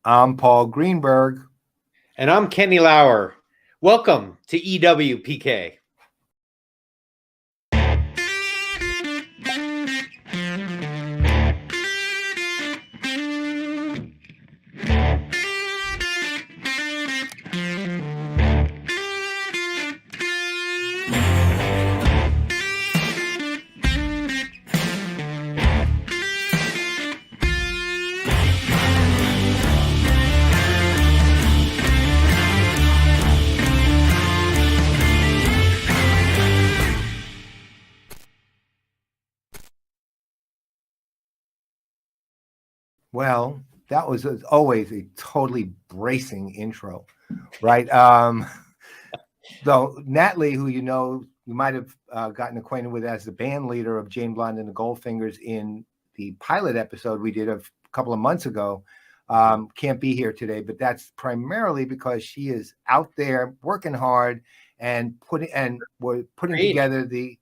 I'm Paul Greenberg. And I'm Kenny Lauer. Welcome to EWPK. Well, that was always a totally bracing intro, right? Though Natalie, who you might have gotten acquainted with as the band leader of Jane Blonde and the Goldfingers in the pilot episode we did a couple of months ago, can't be here today. But that's primarily because she is out there working hard and we're putting together the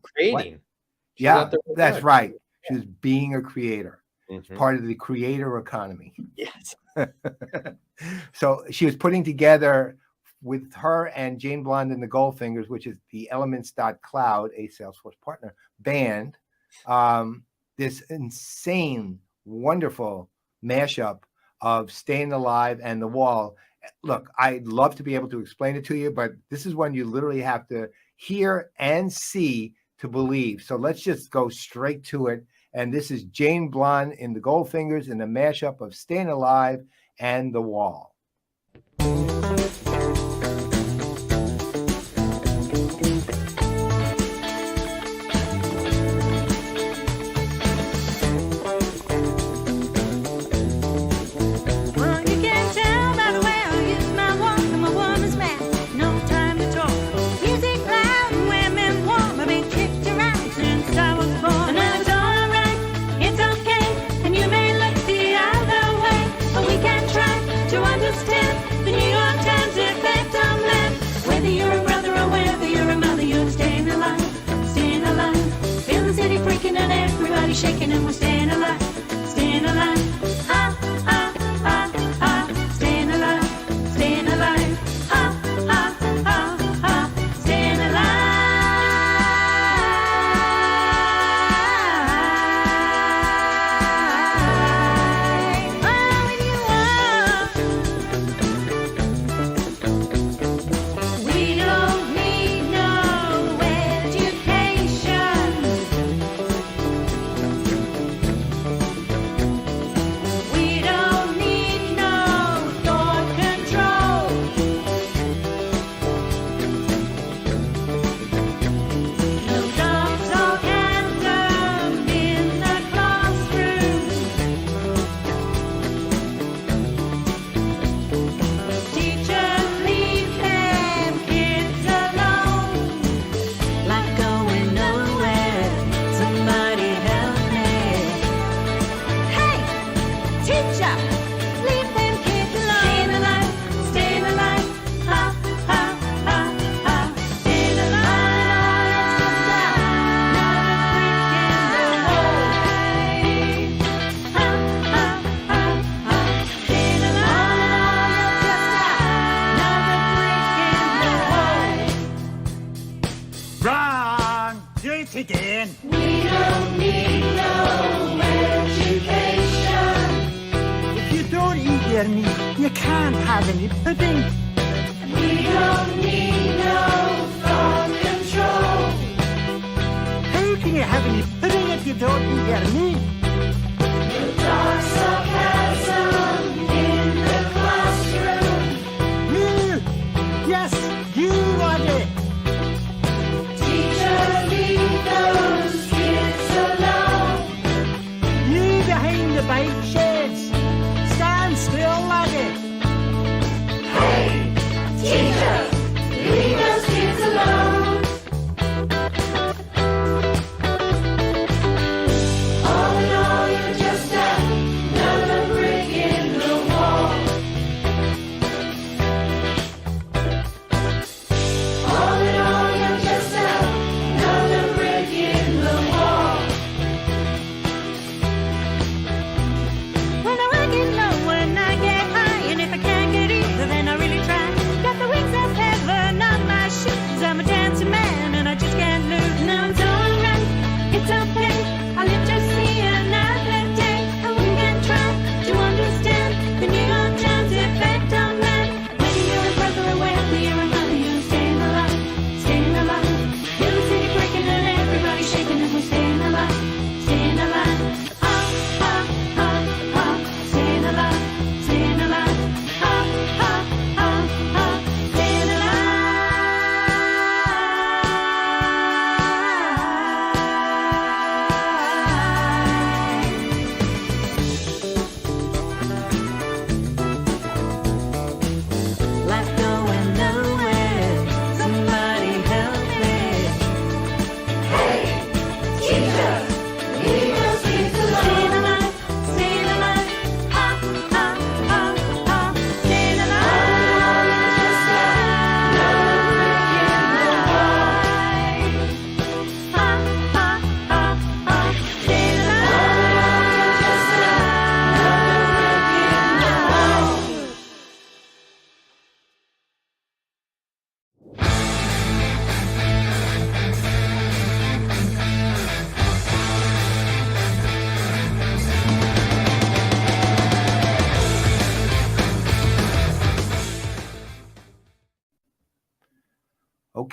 creating. Yeah, that's right. She was being a creator. Mm-hmm. Part of the creator economy. Yes. So she was putting together with her and Jane Blonde and the Goldfingers, which is the Elements.cloud, a Salesforce partner band, this insane, wonderful mashup of Stayin' Alive and The Wall. Look, I'd love to be able to explain it to you, but this is one you literally have to hear and see to believe. So let's just go straight to it. And this is Jane Blonde in the Goldfingers in the mashup of Stayin' Alive and The Wall. Shaking and we're staying alive, staying alive. Ha, ha, ha, ha, staying alive, staying alive. Ha, ha, ha, ha, staying alive. Oh, we don't need no education. We don't need no thought control. No dogs or random in the classroom. Teachers leave them kids alone, like going nowhere. Somebody help me. Hey, teacher, leave them kids alone. Staying alive, staying alive. Ha, ha, ha, ha. Staying alive. Another brick in the wall. Ha, ha, ha, ha. Staying alive. Another brick in the wall. Wrong! Do it again. We don't need no education. If you don't hear me, you can't have any pudding. We don't need no thought control. How can you have any pudding if you don't hear me? The dark sarcasm in the classroom. You! Yes, you are it. Teacher, leave those kids alone. You behind the bike sheds. Stand still, laddie. Hey, teacher, leave those kids alone. All in all, you're just another brick in the wall. All in all, you're just another brick in the wall. When I reckon no one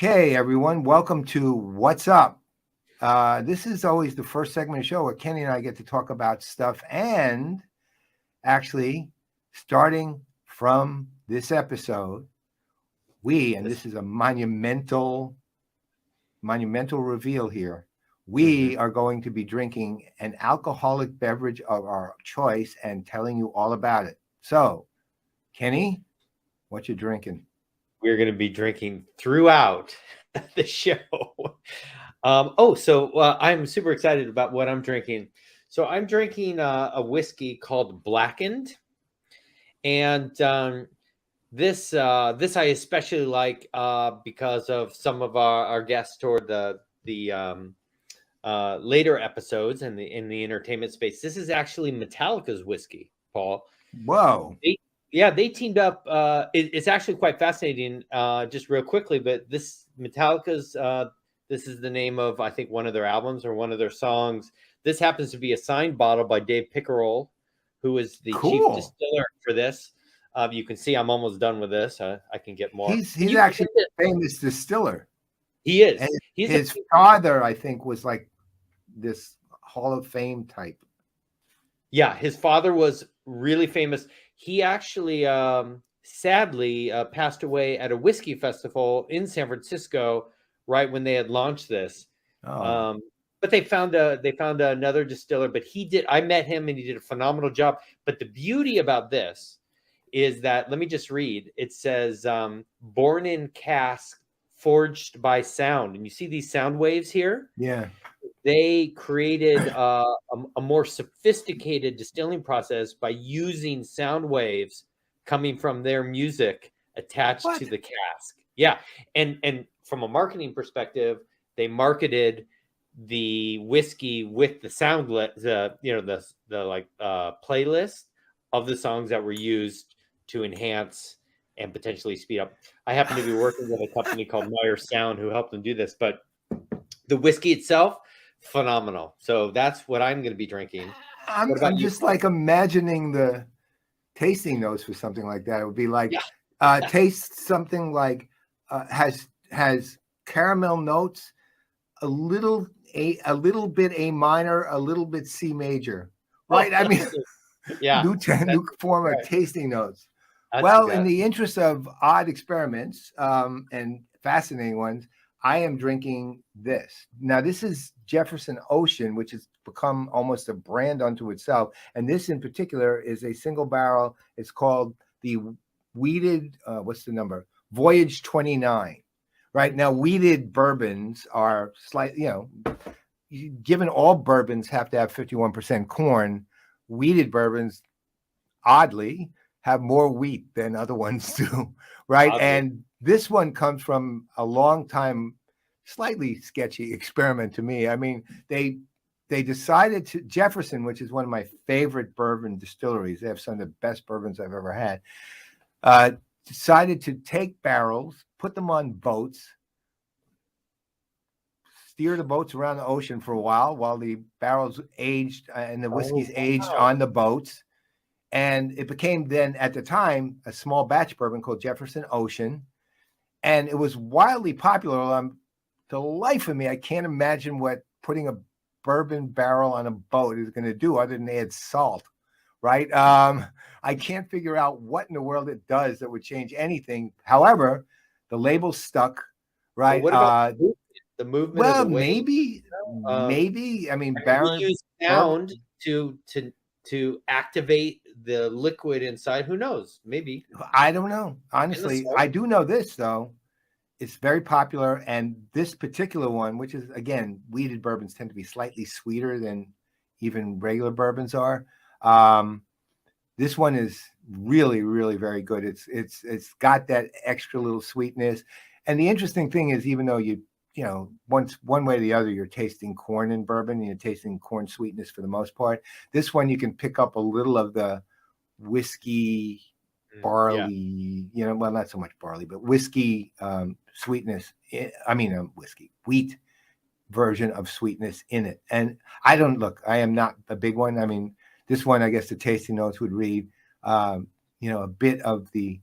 Okay, everyone, welcome to What's Up. This is always the first segment of the show where Kenny and I get to talk about stuff, and actually, starting from this episode, and this is a monumental reveal here, we are going to be drinking an alcoholic beverage of our choice and telling you all about it. So, Kenny, what you drinking? We're going to be drinking throughout the show. I'm super excited about what I'm drinking. So I'm drinking a whiskey called Blackened, and this I especially like because of some of our guests toward the later episodes in the entertainment space. This is actually Metallica's whiskey, Paul. Whoa. They teamed up. It's actually quite fascinating. Just real quickly, but this Metallica's. This is the name of, I think, one of their albums or one of their songs. This happens to be a signed bottle by Dave Pickerel, who is the chief distiller for this. You can see I'm almost done with this. I can get more. He's actually a famous distiller. He is. And his father, I think, was like this Hall of Fame type. Yeah, his father was really famous. He actually, sadly, passed away at a whiskey festival in San Francisco right when they had launched this. But they found another distiller. But I met him, and he did a phenomenal job. But the beauty about this is that, let me just read. It says, "Born in cask, forged by sound." And you see these sound waves here? Yeah. They created a more sophisticated distilling process by using sound waves coming from their music attached to the cask. Yeah, and from a marketing perspective, they marketed the whiskey with the sound, playlist of the songs that were used to enhance and potentially speed up. I happen to be working with a company called Meyer Sound who helped them do this, but the whiskey itself, phenomenal. So that's what I'm going to be drinking. I'm just like imagining the tasting notes for something like that. It would be like taste something like has caramel notes, a little bit A minor, a little bit C major, right? I mean, new form of tasting notes. In the interest of odd experiments and fascinating ones, I am drinking this. Now, this is Jefferson Ocean, which has become almost a brand unto itself. And this in particular is a single barrel. It's called the Wheated, what's the number? Voyage 29. Right now, wheated bourbons are slightly, given all bourbons have to have 51% corn, wheated bourbons, oddly, have more wheat than other ones do, right? Oddly. And this one comes from a long time, slightly sketchy experiment to me. I mean, they decided to, Jefferson, which is one of my favorite bourbon distilleries, they have some of the best bourbons I've ever had, decided to take barrels, put them on boats, steer the boats around the ocean for a while the barrels aged and the whiskeys aged on the boats. And it became then, at the time, a small batch bourbon called Jefferson Ocean. And it was wildly popular. The life of me, I can't imagine what putting a bourbon barrel on a boat is going to do other than add salt, right? I can't figure out what in the world it does that would change anything. However, the label stuck, right? Well, what about the movement? Well, of the wave? maybe. I mean, Baron use sound to activate the liquid inside. Who knows? Maybe. I don't know. Honestly, I do know this though. It's very popular, and this particular one, which is, again, wheated bourbons tend to be slightly sweeter than even regular bourbons are. This one is really, really very good. It's got that extra little sweetness, and the interesting thing is, even though one way or the other, you're tasting corn in bourbon, and you're tasting corn sweetness for the most part. This one, you can pick up a little of the whiskey, barley, well, not so much barley, but whiskey sweetness. Wheat version of sweetness in it. And I am not a big one. I mean, this one, I guess the tasting notes would read, a bit of the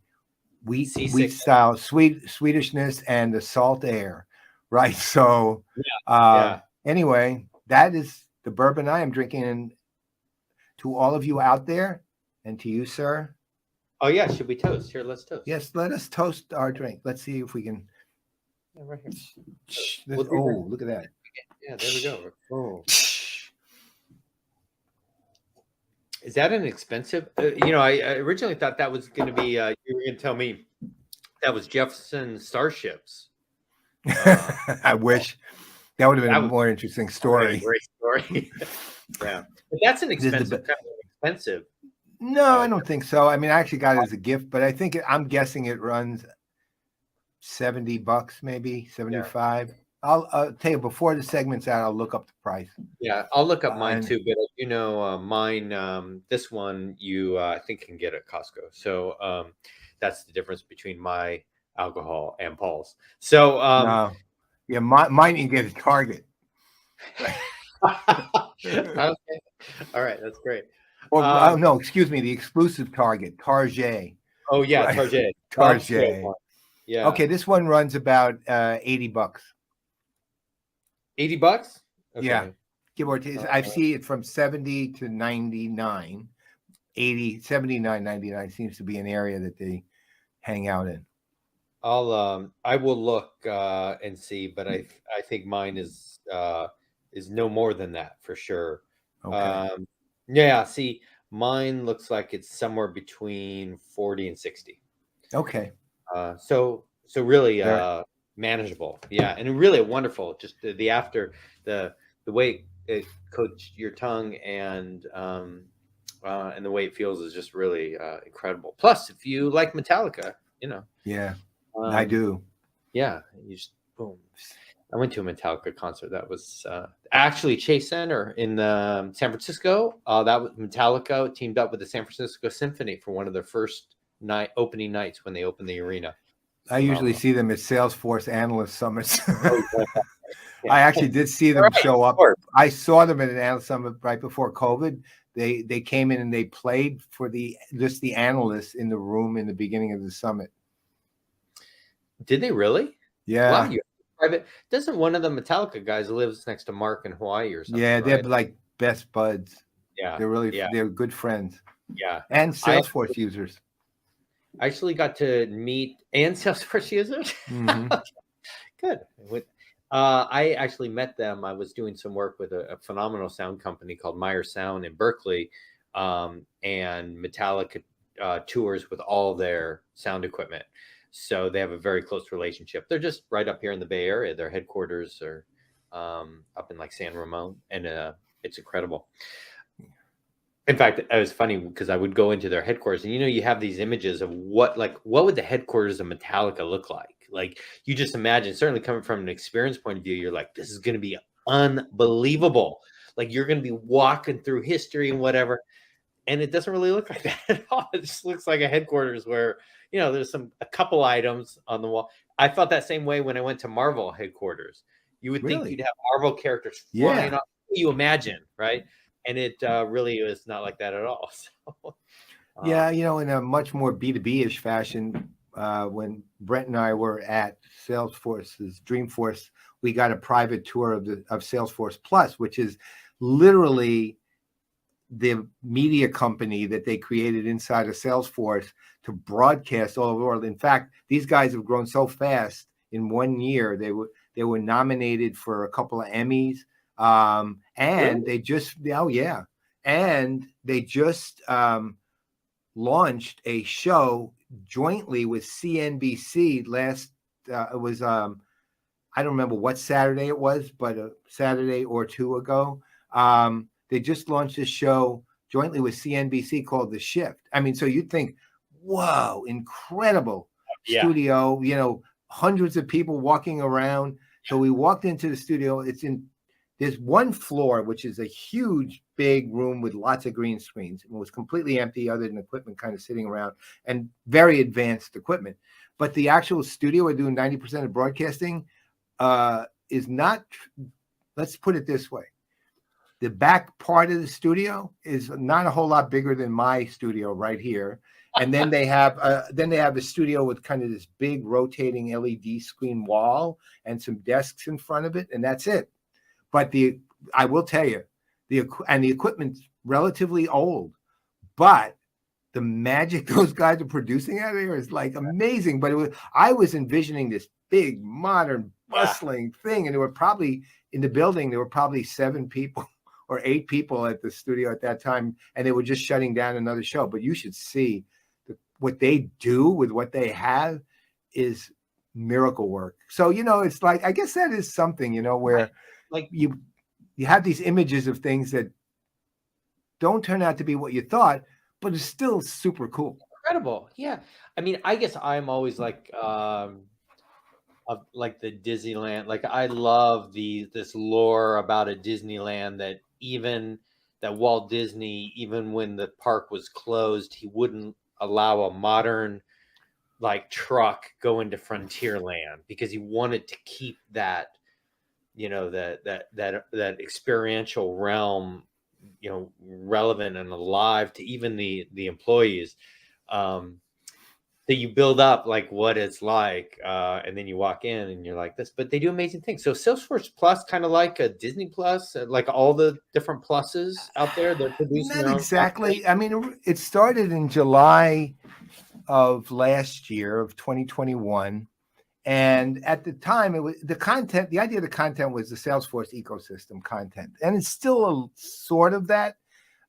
wheat Seasick. style, Swedishness and the salt air, right? So, Yeah. anyway, that is the bourbon I am drinking. And to all of you out there, and to you, sir. Oh yeah, should we toast? Here, let's toast. Yes, let us toast our drink. Let's see if we can. Yeah, right here. Oh, look at that. Yeah, there we go. Oh. Is that an expensive? I originally thought that was going to be. You were going to tell me that was Jefferson Starships. I wish that would have been That a was- more interesting story. Great story. Yeah, but that's an expensive. No, I don't think so. I mean, I actually got it as a gift, but I think I'm guessing it runs $70, maybe 75. I'll tell you before the segment's out. I'll look up the price. Yeah, I'll look up mine And- too. But mine, this one you I think can get at Costco. So that's the difference between my alcohol and Paul's. So No. Yeah, mine you can get at Target. okay. All right, that's great. Or no, excuse me, the exclusive Target, Target. Oh yeah, Right. Target. Target. Yeah. Okay, this one runs about $80. $80? Yeah. Give or take. I see it from 70 to 99. 80, 79, 99 seems to be an area that they hang out in. I will look and see, but I think mine is no more than that for sure. Okay. Yeah, see, mine looks like it's somewhere between 40 and 60. Okay. So really Very- manageable. Yeah, and really wonderful. Just the way it coats your tongue and the way it feels is just really incredible. Plus, if you like Metallica, Yeah, I do. Yeah, you just boom. I went to a Metallica concert. That was actually Chase Center in San Francisco. That was Metallica teamed up with the San Francisco Symphony for one of their first opening nights when they opened the arena. I usually see them at Salesforce Analyst Summits. Yeah. I actually did see them Right, show of up. course. I saw them at an analyst summit right before COVID. They came in and they played for just the analysts in the room in the beginning of the summit. Did they really? Yeah. Wow, you private. Doesn't one of the Metallica guys lives next to Mark in Hawaii or something? Yeah, they're right? like best buds. Yeah, They're really yeah. they're good friends yeah. and Salesforce users. I actually got to meet and Salesforce users. Mhm. Good. I actually met them. I was doing some work with a phenomenal sound company called Meyer Sound in Berkeley, and Metallica tours with all their sound equipment. So they have a very close relationship. They're just right up here in the Bay Area. Their headquarters are up in like San Ramon, and it's incredible. In fact, it was funny because I would go into their headquarters, and you have these images of what would the headquarters of Metallica look like? Like you just imagine, certainly coming from an experience point of view, you're like, this is going to be unbelievable. Like you're going to be walking through history and whatever. And it doesn't really look like that at all. It just looks like a headquarters where, there's a couple items on the wall. I felt that same way when I went to Marvel headquarters. You would think Really? you'd have Marvel characters flying off. You imagine, right? And it really is not like that at all. So, Yeah, in a much more B2B-ish fashion, when Brent and I were at Salesforce's Dreamforce, we got a private tour of Salesforce Plus, which is literally the media company that they created inside of Salesforce to broadcast all over the world. In fact, these guys have grown so fast. In 1 year, they were nominated for a couple of Emmys, and Really? they just launched a show jointly with CNBC last. It was I don't remember what Saturday it was, but a Saturday or two ago. They just launched a show jointly with CNBC called The Shift. I mean, so you'd think, whoa, incredible studio, hundreds of people walking around. So we walked into the studio. There's one floor, which is a huge, big room with lots of green screens. It was completely empty other than equipment kind of sitting around and very advanced equipment. But the actual studio, we're doing 90% of broadcasting, is not, let's put it this way. the back part of the studio is not a whole lot bigger than my studio right here. And then they have a studio with kind of this big rotating LED screen wall and some desks in front of it, and that's it. But I will tell you, the equipment's relatively old, but the magic those guys are producing out of here is like amazing. But I was envisioning this big, modern, bustling thing, and there were probably in the building 7 people or 8 people at the studio at that time, and they were just shutting down another show. But you should see what they do with what they have is miracle work. So, it's like, I guess that is something, where like you have these images of things that don't turn out to be what you thought, but it's still super cool. Incredible. Yeah. I mean, I guess I'm always like the Disneyland. Like, I love this lore about a Disneyland that Walt Disney, even when the park was closed, he wouldn't allow a modern truck go into Frontierland because he wanted to keep that, that experiential realm, relevant and alive to even the employees. That you build up like what it's like, and then you walk in and you're like this. But they do amazing things. So Salesforce Plus, kind of like a Disney Plus, like all the different pluses out there. They're producing. Not exactly. I mean, it started in July of last year, of 2021, and at the time, it was the content. The idea of the content was the Salesforce ecosystem content, and it's still a sort of that.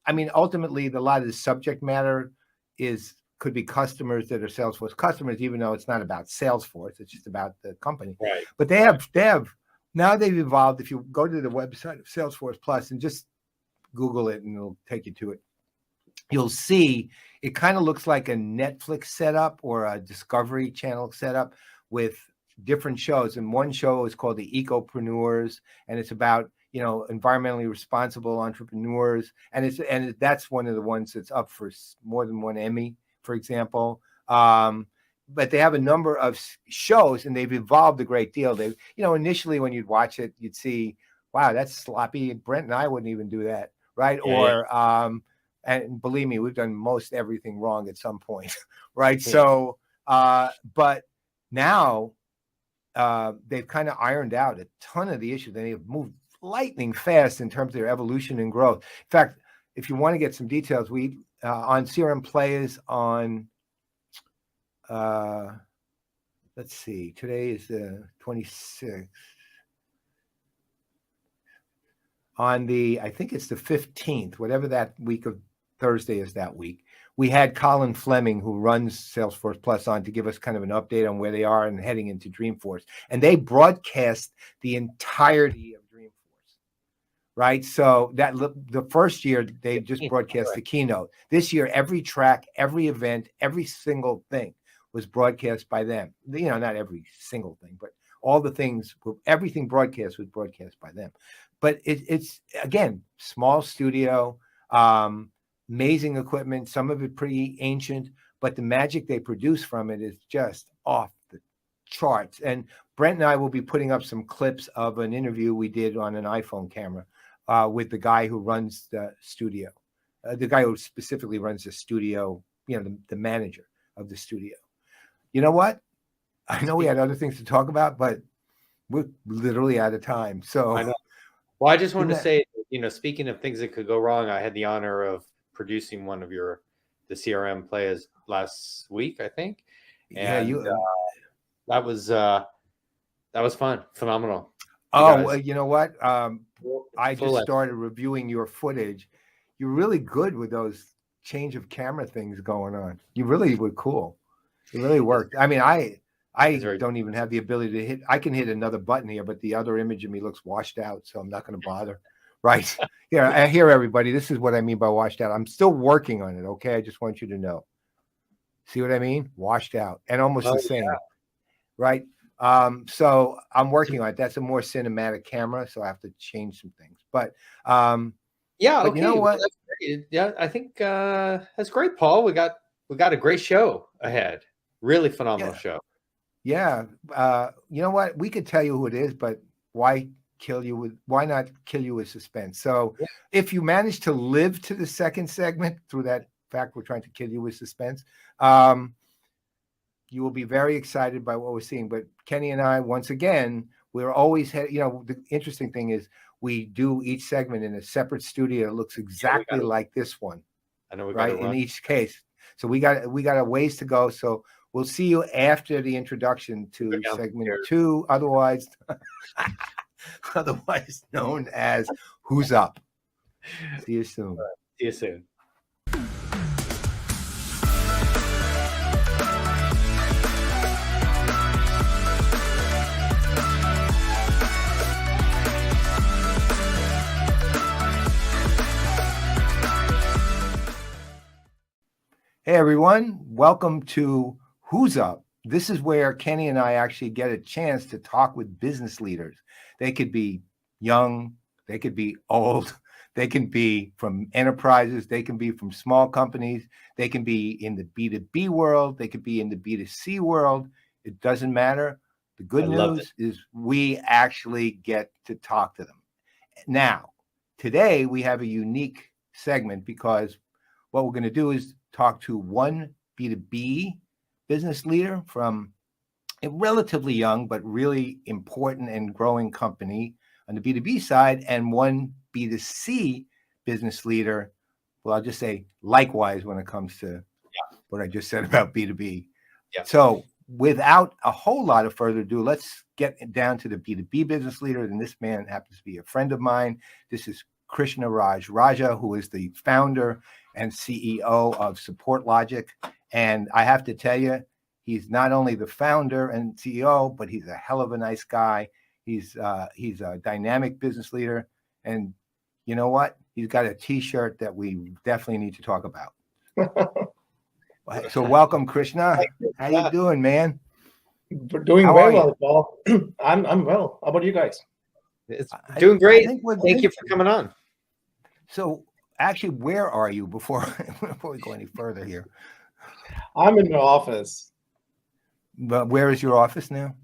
I mean, ultimately, a lot of the subject matter could be customers that are Salesforce customers, even though it's not about Salesforce, it's just about the company. Right. But they have now they've evolved. If you go to the website of Salesforce Plus and just Google it, and it'll take you to it, you'll see it kind of looks like a Netflix setup or a Discovery Channel setup with different shows. And one show is called the Ecopreneurs, and it's about environmentally responsible entrepreneurs, and that's one of the ones that's up for more than one Emmy, for example. But they have a number of shows, and they've evolved a great deal. They, initially when you'd watch it, you'd see, wow, that's sloppy. Brent and I wouldn't even do that, right? Yeah. And believe me, we've done most everything wrong at some point, right? Yeah. So, but now they've kind of ironed out a ton of the issues. They have moved lightning fast in terms of their evolution and growth. In fact, if you want to get some details, we on CRM Plays on let's see, today is the 26th. On I think it's the 15th, whatever that week of Thursday is that week, we had Colin Fleming, who runs Salesforce Plus, on to give us kind of an update on where they are and heading into Dreamforce. And they broadcast the entirety of Dreamforce, right? So that the first year, they just broadcast the keynote. This year, every track, every event, every single thing was broadcast by them. Not every single thing, but all the things, everything broadcast was broadcast by them. But it's, again, small studio, amazing equipment, some of it pretty ancient, but the magic they produce from it is just off the charts. And Brent and I will be putting up some clips of an interview we did on an iPhone camera with the guy who runs the studio, the guy who specifically runs the studio, the manager of the studio. You know what? I know we had other things to talk about, but we're literally out of time. So I know. Well, I just wanted to say, speaking of things that could go wrong, I had the honor of producing one of the CRM plays last week, I think. And that was fun. Phenomenal. Well, you know what? I just started reviewing your footage. You're really good with those change of camera things going on. You really were cool. It really worked. I mean, I don't even have the ability to hit. I can hit another button here, but the other image of me looks washed out, so I'm not going to bother. Right. Yeah, I hear everybody. This is what I mean by washed out. I'm still working on it, okay? I just want you to know. See what I mean? Washed out. And almost the same. Yeah. Right? So I'm working on it. That's a more cinematic camera, so I have to change some things. But yeah, but okay. You know what? That's great. Yeah, I think that's great, Paul. We got a great show ahead. Really phenomenal show. Yeah. You know what? We could tell you who it is, but why kill you with suspense? So if you manage to live to the second segment through that fact, we're trying to kill you with suspense. You will be very excited by what we're seeing. But Kenny and I, once again, we're always, the interesting thing is we do each segment in a separate studio. It looks exactly like this one. I know we right in each case. So we got a ways to go. So we'll see you after the introduction to segment 2, otherwise known as Who's Up. See you soon. See you soon. Hey everyone, welcome to Who's Up. This is where Kenny and I actually get a chance to talk with business leaders. They could be young, they could be old, they can be from enterprises, they can be from small companies, they can be in the B2B world, they could be in the B2C world. It doesn't matter. The good news is we actually get to talk to them. Now, today we have a unique segment because what we're going to do is talk to one B2B business leader from a relatively young but really important and growing company on the B2B side, and one B2C business leader. Well, I'll just say likewise when it comes to what I just said about B2B. Yeah. So without a whole lot of further ado, let's get down to the B2B business leader. And this man happens to be a friend of mine. This is Krishna Raja, who is the founder and CEO of Supportlogic. And I have to tell you, he's not only the founder and CEO, but he's a hell of a nice guy. He's a dynamic business leader. And you know what? He's got a T-shirt that we definitely need to talk about. So welcome, Krishna. How you doing, man? Doing very well, Paul. I'm well. How about you guys? It's doing great. Thank you for coming on. So actually, where are you before we go any further here? I'm in my office. But where is your office now?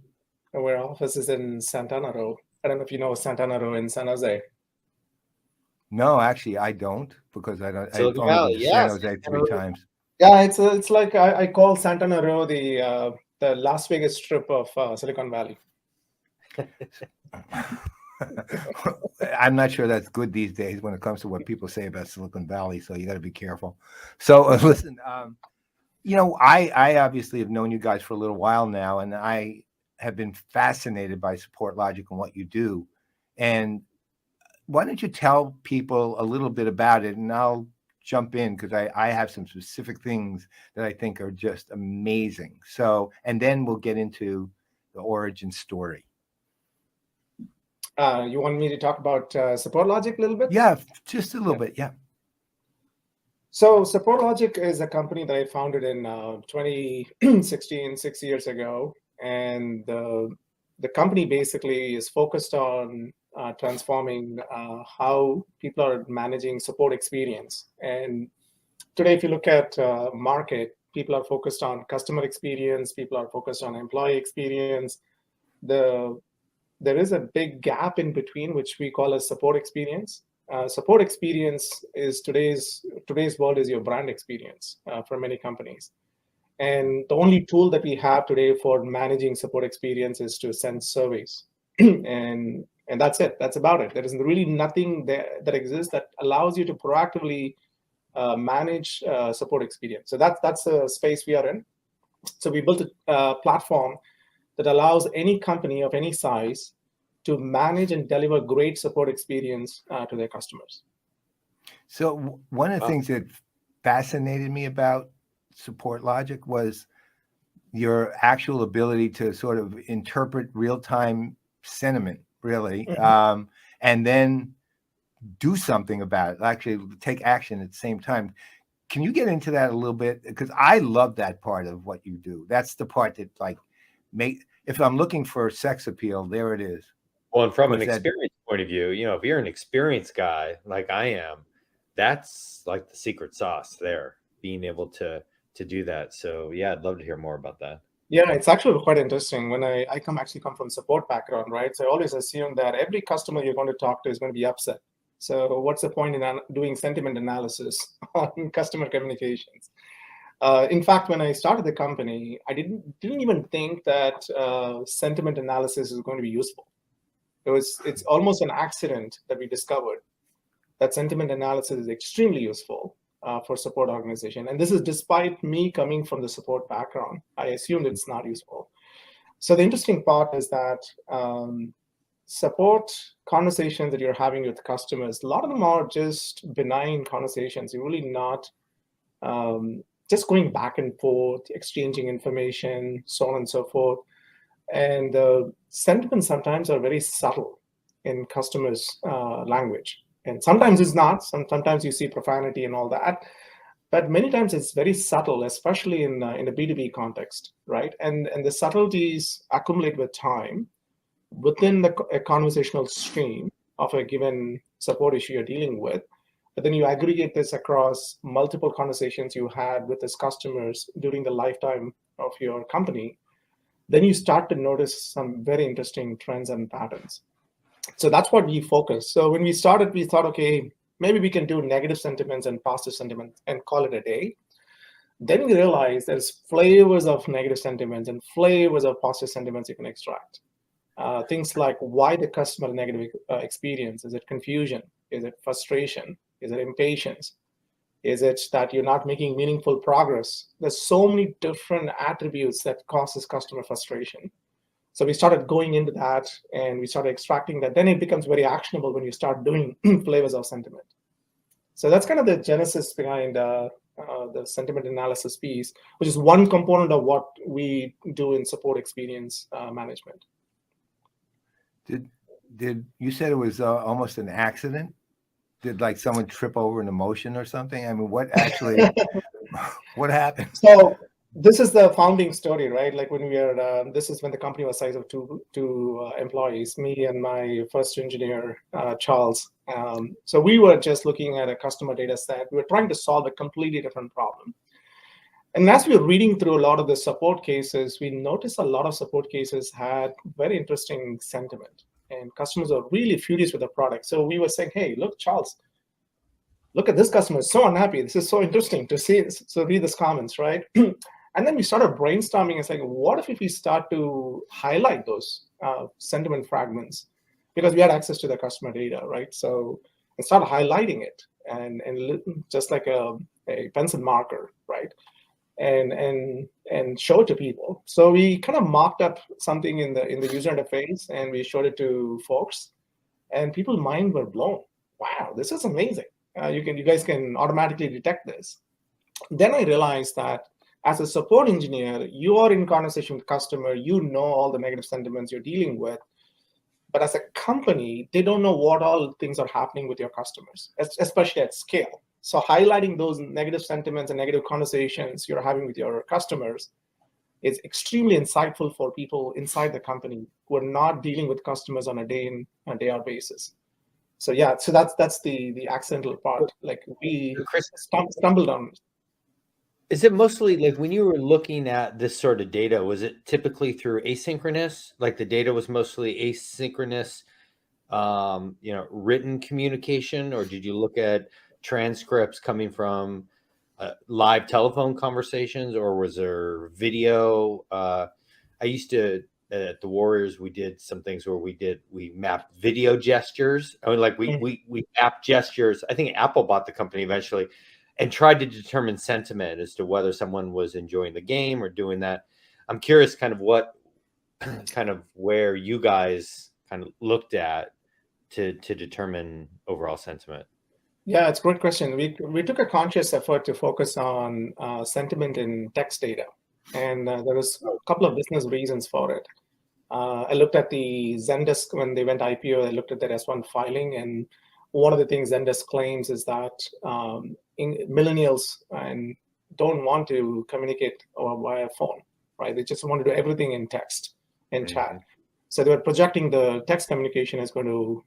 Our office is in Santana Row. I don't know if you know Santana Row in San Jose. No, actually, I don't, because I don't. Silicon I've only Valley, been to yes. San Jose 3 times. Yeah, it's like I call Santana Row the Las Vegas Strip of Silicon Valley. I'm not sure that's good these days when it comes to what people say about Silicon Valley, so you got to be careful. So listen, I obviously have known you guys for a little while now, and I have been fascinated by Supportlogic and what you do. And why don't you tell people a little bit about it, and I'll jump in because I have some specific things that I think are just amazing. So, and then we'll get into the origin story. You want me to talk about Supportlogic a little bit? Yeah, just a little bit. Yeah. So Supportlogic is a company that I founded in 2016, 6 years ago. And the company basically is focused on transforming how people are managing support experience. And today, if you look at market, people are focused on customer experience, people are focused on employee experience. There is a big gap in between, which we call as support experience. Support experience is today's world is your brand experience for many companies. And the only tool that we have today for managing support experience is to send surveys. and that's it. That's about it. There is really nothing that exists that allows you to proactively manage support experience. So that's the space we are in. So we built a platform that allows any company of any size to manage and deliver great support experience to their customers. So one of the things that fascinated me about Supportlogic was your actual ability to sort of interpret real-time sentiment, really, and then do something about it, actually take action at the same time. Can you get into that a little bit? Because I love that part of what you do. That's the part that, like, if I'm looking for sex appeal, there it is. Well, and from an experience point of view, if you're an experienced guy like I am, that's like the secret sauce there, being able to do that. So yeah, I'd love to hear more about that. Yeah, it's actually quite interesting. When I actually come from support background, right? So I always assume that every customer you're going to talk to is going to be upset. So what's the point in doing sentiment analysis on customer communications? In fact, when I started the company, I didn't even think that sentiment analysis is going to be useful. It's almost an accident that we discovered that sentiment analysis is extremely useful for support organization. And this is despite me coming from the support background. I assumed it's not useful. So the interesting part is that support conversations that you're having with customers, a lot of them are just benign conversations. You're really not just going back and forth, exchanging information, so on and so forth. And sentiments sometimes are very subtle in customers' language. And sometimes it's not. Sometimes you see profanity and all that. But many times it's very subtle, especially in a B2B context, right? And the subtleties accumulate with time within a conversational stream of a given support issue you're dealing with. But then you aggregate this across multiple conversations you had with these customers during the lifetime of your company. Then you start to notice some very interesting trends and patterns. So that's what we focus. So when we started, we thought, okay, maybe we can do negative sentiments and positive sentiments and call it a day. Then we realized there's flavors of negative sentiments and flavors of positive sentiments you can extract. Things like why the customer negative experience. Is it confusion? Is it frustration? Is it impatience? Is it that you're not making meaningful progress? There's so many different attributes that causes customer frustration. So we started going into that and we started extracting that. Then it becomes very actionable when you start doing flavors of sentiment. So that's kind of the genesis behind the sentiment analysis piece, which is one component of what we do in support experience management. Did you said it was almost an accident? Did like someone trip over an emotion or something? I mean, what actually, what happened? So this is the founding story, right? Like when we were, this is when the company was size of two employees, me and my first engineer, Charles. So we were just looking at a customer data set. We were trying to solve a completely different problem. And as we were reading through a lot of the support cases, we noticed a lot of support cases had very interesting sentiment. And customers are really furious with the product. So we were saying, hey, look, Charles, look at this customer, is so unhappy. This is so interesting to see this. So read these comments, right? And then we started brainstorming and saying, what if we start to highlight those sentiment fragments? Because we had access to the customer data, right? So we started highlighting it and just like a pencil marker, right? And show it to people. So we kind of mocked up something in the user interface and we showed it to folks, and people's minds were blown. Wow, this is amazing. You guys can automatically detect this. Then I realized that as a support engineer, you are in conversation with customer, you know all the negative sentiments you're dealing with. But as a company, they don't know what all things are happening with your customers, especially at scale. So highlighting those negative sentiments and negative conversations you're having with your customers is extremely insightful for people inside the company who are not dealing with customers on a day-out basis. So yeah, so that's the accidental part. Like we stumbled on it. Is it mostly like when you were looking at this sort of data, was it typically through asynchronous? Like the data was mostly asynchronous, written communication, or did you look at transcripts coming from live telephone conversations, or was there video? I used to at the Warriors, we did some things where we mapped video gestures. I mean, like we mapped gestures. I think Apple bought the company eventually, and tried to determine sentiment as to whether someone was enjoying the game or doing that. I'm curious, kind of where you guys kind of looked at to determine overall sentiment. Yeah, it's a great question. We took a conscious effort to focus on sentiment in text data, and there was a couple of business reasons for it. I looked at the Zendesk when they went IPO. I looked at their S1 filing, and one of the things Zendesk claims is that millennials don't want to communicate via phone, right? They just want to do everything in text and chat. So they were projecting the text communication is going to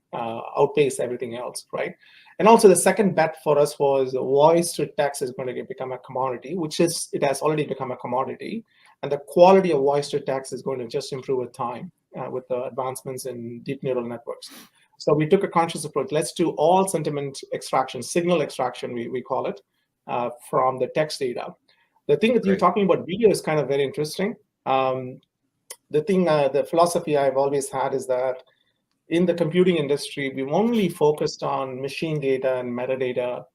outpace everything else, right? And also the second bet for us was voice to text is going to become a commodity, it has already become a commodity. And the quality of voice to text is going to just improve with time with the advancements in deep neural networks. So we took a conscious approach. Let's do all sentiment extraction, signal extraction, we call it, from the text data. The thing that you're talking about video is kind of very interesting. The philosophy I've always had is that in the computing industry, we've only focused on machine data and metadata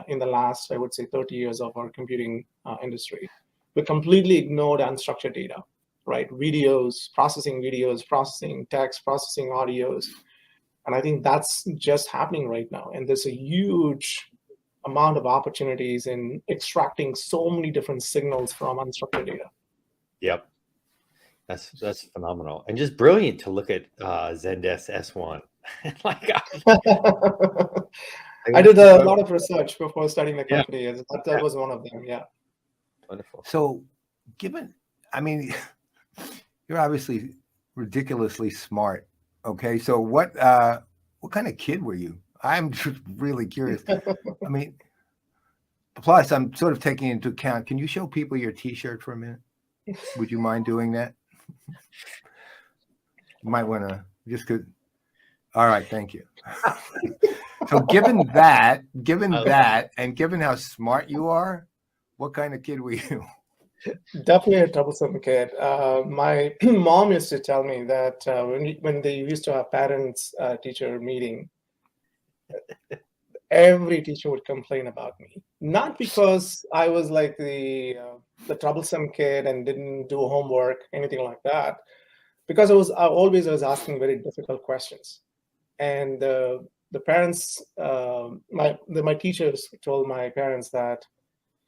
in the last, I would say, 30 years of our computing industry. We completely ignored unstructured data, right? Videos, processing text, processing audios. And I think that's just happening right now. And there's a huge amount of opportunities in extracting so many different signals from unstructured data. Yep. That's phenomenal. And just brilliant to look at Zendesk S1. Like, I did a lot of research before starting the company. Yeah. That was one of them. Yeah. Wonderful. So I mean, you're obviously ridiculously smart. Okay. So what kind of kid were you? I'm just really curious. I mean, plus I'm sort of taking into account, can you show people your t-shirt for a minute? Would you mind doing that? You might want to just could. All right. Thank you. So given that, and given how smart you are, what kind of kid were you? Definitely a troublesome kid. My mom used to tell me that when they used to have parents-teacher meeting, every teacher would complain about me. Not because I was like the troublesome kid and didn't do homework, anything like that, because I was asking very difficult questions. And the parents, my teachers told my parents that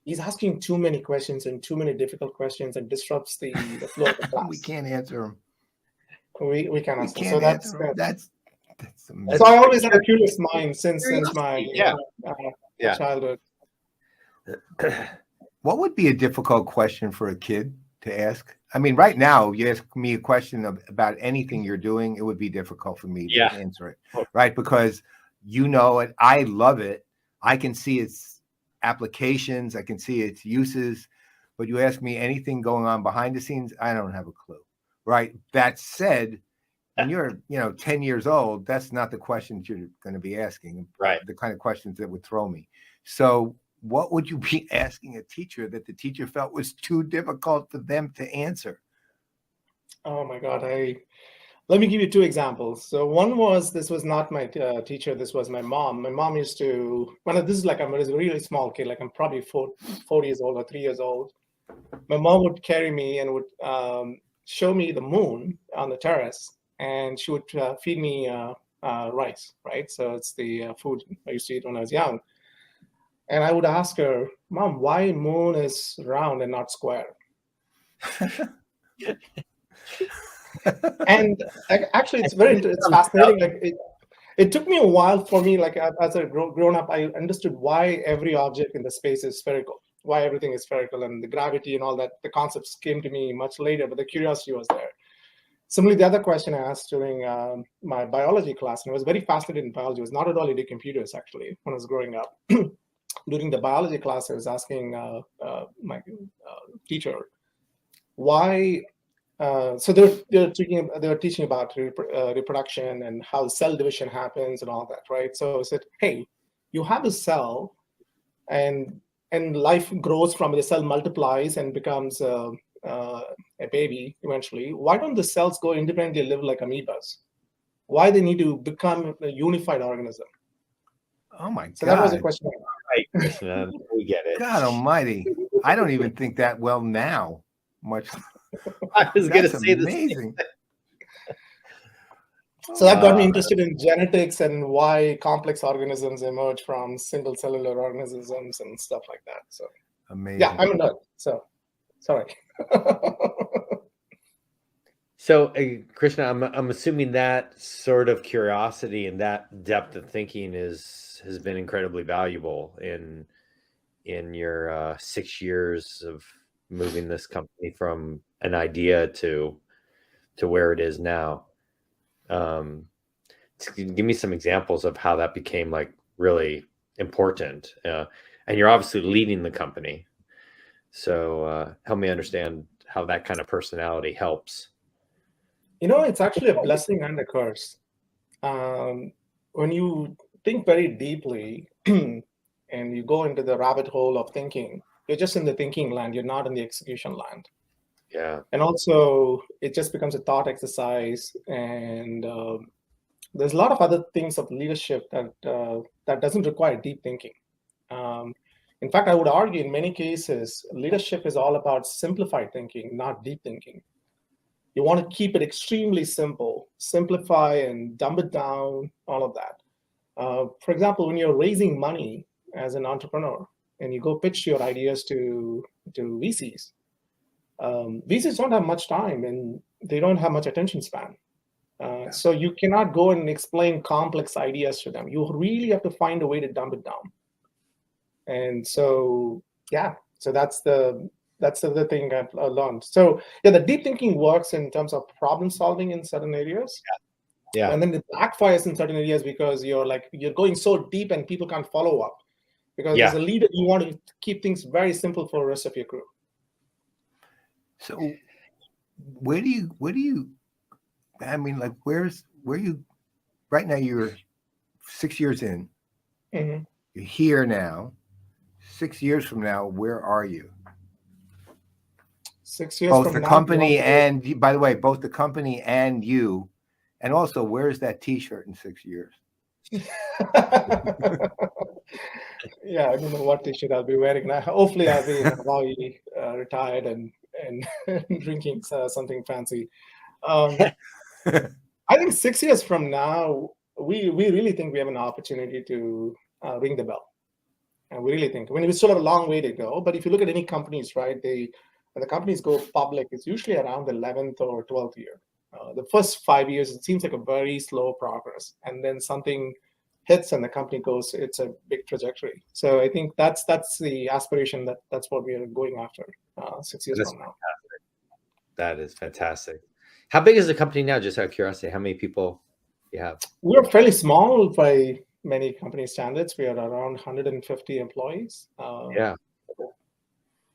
he's asking too many questions and too many difficult questions and disrupts the flow of the class. We can't answer them. We can't answer. So that's so I always had a curious mind since my childhood. What would be a difficult question for a kid to ask? I mean, right now, you ask me a question about anything you're doing, it would be difficult for me to answer it, right? Because you know it, I love it, I can see its applications, I can see its uses, but you ask me anything going on behind the scenes, I don't have a clue, right? That said, when you're 10 years old, that's not the questions you're going to be asking, right? The kind of questions that would throw me. So what would you be asking a teacher that the teacher felt was too difficult for them to answer? Oh my God. Let me give you two examples. So one was, this was not my teacher, this was my mom. My mom used to, this is like, I was a really small kid, like I'm probably 4 years old or 3 years old. My mom would carry me and would show me the moon on the terrace, and she would feed me rice, right? So it's the food I used to eat when I was young. And I would ask her, Mom, why moon is round and not square? And actually, it's fascinating. Like it took me a while for me, like as I grown up, I understood why every object in the space is spherical, why everything is spherical, and the gravity and all that. The concepts came to me much later, but the curiosity was there. Similarly, the other question I asked during my biology class, and I was very fascinated in biology, was not at all into computers, actually, when I was growing up. During the biology class, I was asking my teacher, why, so they were teaching about reproduction and how cell division happens and all that, right? So I said, hey, you have a cell, and life grows from the cell, multiplies and becomes a baby eventually. Why don't the cells go independently live like amoebas? Why they need to become a unified organism? Oh my God. So that was a question. Right, Krishna, we get it. God almighty. I don't even think that well now. Much. I was going to say amazing. So that got me interested in genetics and why complex organisms emerge from single cellular organisms and stuff like that. So amazing. Yeah, I'm a nerd. So sorry. So, Krishna, I'm assuming that sort of curiosity and that depth of thinking has been incredibly valuable in your 6 years of moving this company from an idea to where it is now. Give me some examples of how that became like really important. And you're obviously leading the company. So help me understand how that kind of personality helps. It's actually a blessing and a curse. When you think very deeply and you go into the rabbit hole of thinking, you're just in the thinking land, you're not in the execution land. Yeah. And also, it just becomes a thought exercise. And there's a lot of other things of leadership that doesn't require deep thinking. In fact, I would argue in many cases, leadership is all about simplified thinking, not deep thinking. You want to keep it extremely simple, simplify and dumb it down, all of that. For example, when you're raising money as an entrepreneur and you go pitch your ideas to VCs, VCs don't have much time and they don't have much attention span. So you cannot go and explain complex ideas to them. You really have to find a way to dumb it down. And so, yeah, so that's the other thing I've learned. So yeah, the deep thinking works in terms of problem solving in certain areas. Yeah. And then it backfires in certain areas because you're going so deep and people can't follow up. Because as a leader, you want to keep things very simple for the rest of your crew. So where do you, I mean, like, where you, right now you're 6 years in, Mm-hmm. you're here now, 6 years from now, where are you? 6 years Both from the now, company and, by the way, both the company and you, and also where's that t-shirt in 6 years? Yeah, I don't know what t-shirt I'll be wearing now. Hopefully I'll be in Hawaii, retired and drinking something fancy. I think 6 years from now, we really think we have an opportunity to ring the bell. And we really think, I mean, we still have a long way to go. But if you look at any companies, right, when the companies go public, it's usually around the 11th or 12th year. The first 5 years, it seems like a very slow progress. And then something hits and the company goes, it's a big trajectory. So I think that's the aspiration, that's what we are going after 6 years from now. That is fantastic. How big is the company now? Just out of curiosity, how many people you have? We're fairly small by many company standards. We are around 150 employees. Yeah. Well,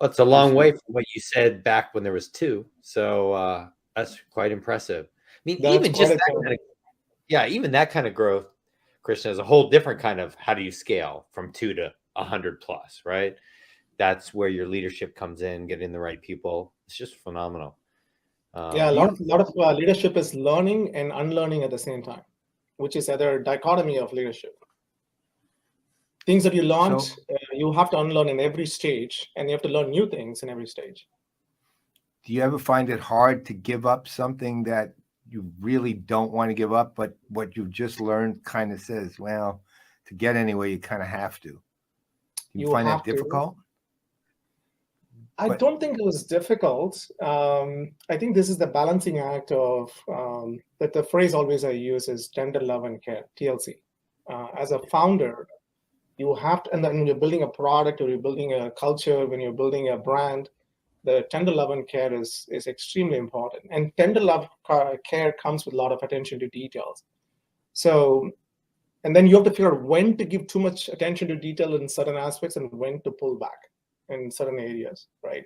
it's a long way from what you said back when there was 2. So that's quite impressive. I mean, even just that even that kind of growth, Krishna, is a whole different kind of how do you scale from 2 to 100 plus, right? That's where your leadership comes in, getting the right people. It's just phenomenal. Yeah, a lot of leadership is learning and unlearning at the same time, which is another dichotomy of leadership. Things that you learned, you have to unlearn in every stage, and you have to learn new things in every stage. Do you ever find it hard to give up something that you really don't want to give up, but what you've just learned kind of says, well, to get anywhere, you kind of have to? Do you find that difficult? I don't think it was difficult. I think this is the balancing act of that the phrase always I use is tender love and care, TLC. As a founder, you have to, and then when you're building a product or you're building a culture, when you're building a brand, the tender love and care is extremely important. And tender love care comes with a lot of attention to details. So, and then you have to figure out when to give too much attention to detail in certain aspects and when to pull back in certain areas, right?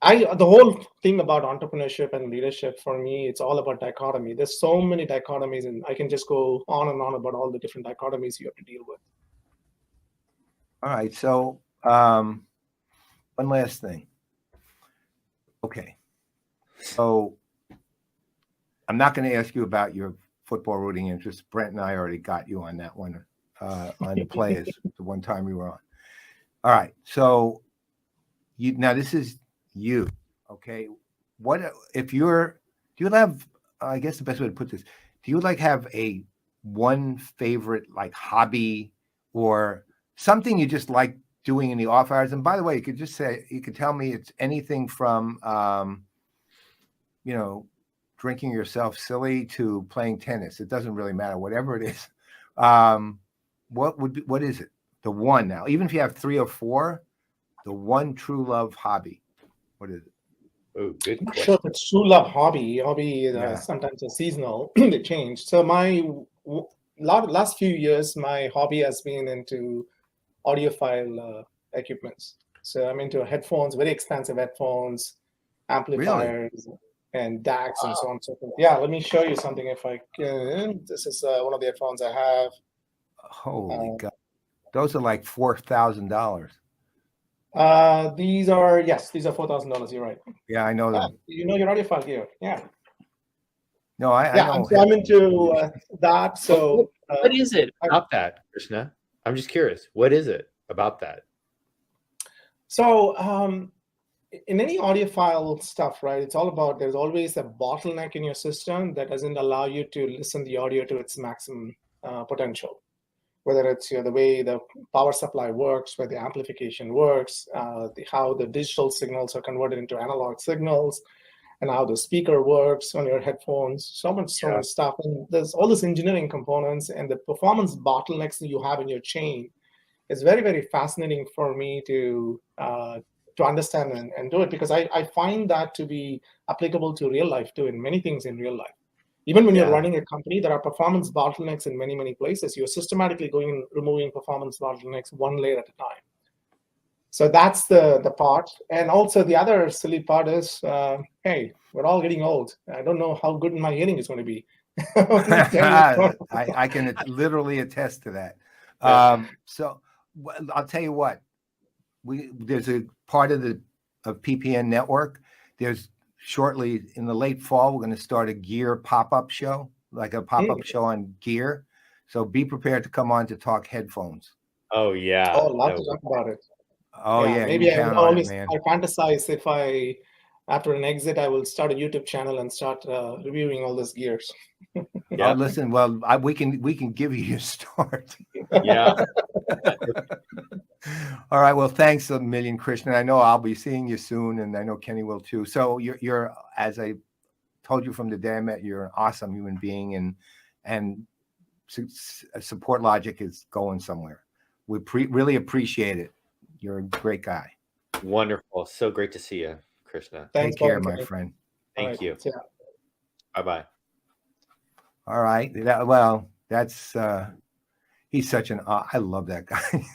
The whole thing about entrepreneurship and leadership, for me, it's all about dichotomy. There's so many dichotomies, and I can just go on and on about all the different dichotomies you have to deal with. All right. So one last thing. Okay. So I'm not going to ask you about your football rooting interest. Brent and I already got you on that one, on the players, the one time we were on. All right. So now this is you. Okay. What if do you have, I guess the best way to put this, do you have a one favorite hobby or something you just like doing in the off hours? And by the way, you could tell me it's anything from, drinking yourself silly to playing tennis. It doesn't really matter, whatever it is. What is it? The one now, even if you have 3 or 4, the one true love hobby. What is it? Oh, good I'm not question. sure if it's true love hobby. Hobby Yeah. sometimes are seasonal. They change. So last few years, my hobby has been into audiophile equipments. So I'm into headphones, very expensive headphones, amplifiers, and DACs, and so on and so forth. Yeah, let me show you something if I can. This is one of the headphones I have. Holy God. Those are like $4,000. These are $4,000. You're right. Yeah, I know them. You know your audiophile gear. Yeah. No, I Yeah, know. I'm into that. So What is it about that, Krishna? I'm just curious. What is it about that? So in any audiophile stuff, right, it's all about there's always a bottleneck in your system that doesn't allow you to listen the audio to its maximum potential. Whether it's the way the power supply works, where the amplification works, how the digital signals are converted into analog signals, and how the speaker works on your headphones, so much stuff. And there's all this engineering components and the performance bottlenecks that you have in your chain. It's very, very fascinating for me to understand and do it, because I find that to be applicable to real life too, in many things in real life. Even when you're running a company, there are performance bottlenecks in many, many places. You're systematically going and removing performance bottlenecks one layer at a time. So that's the part. And also the other silly part is, hey, we're all getting old. I don't know how good my hearing is going to be. I can literally attest to that. So I'll tell you what, there's a part of PPN network. There's shortly in the late fall, we're going to start a gear pop-up show, like a pop-up show on gear. So be prepared to come on to talk headphones. Oh yeah. Oh, love to talk about it. Oh yeah, maybe I always man. I fantasize if after an exit I will start a YouTube channel and start reviewing all these gears. Oh, listen, well, we can give you your start. Yeah. All right. Well, thanks a million, Krishna. I know I'll be seeing you soon, and I know Kenny will too. So you're as I told you from the day I met, you're an awesome human being, and Supportlogic is going somewhere. We really appreciate it. You're a great guy. Wonderful. So great to see you, Krishna. Thanks, Take care, my friend. Thank you. Yeah. Bye-bye. All right. That's he's such I love that guy.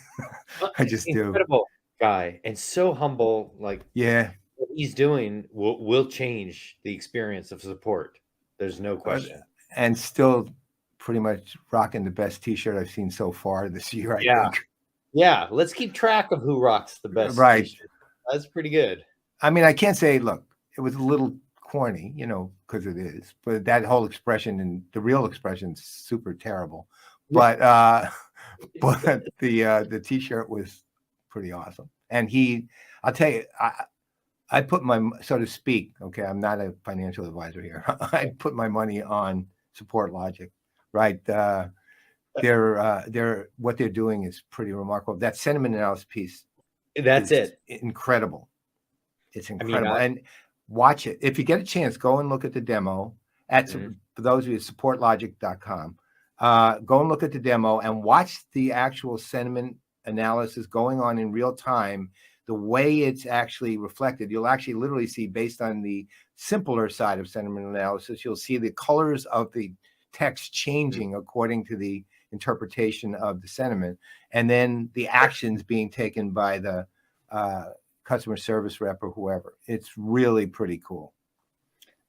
I just do. Incredible guy, and so humble. Like, what he's doing will change the experience of support. There's no question. And still pretty much rocking the best t-shirt I've seen so far this year, I think. Yeah, let's keep track of who rocks the best t-shirt. That's pretty good. I mean, I can't say, look, it was a little corny, because it is, but that whole expression and the real expression is super terrible. But the t-shirt was pretty awesome. And I'll tell you, I put my, so to speak, okay, I'm not a financial advisor here. I put my money on Supportlogic, right? What they're doing is pretty remarkable. That sentiment analysis piece. That's incredible. It's incredible. And watch it. If you get a chance, go and look at the demo for those of you at supportlogic.com. Go and look at the demo and watch the actual sentiment analysis going on in real time. The way it's actually reflected, you'll actually literally see, based on the simpler side of sentiment analysis, you'll see the colors of the text changing according to the interpretation of the sentiment, and then the actions being taken by the customer service rep or whoever. It's really pretty cool.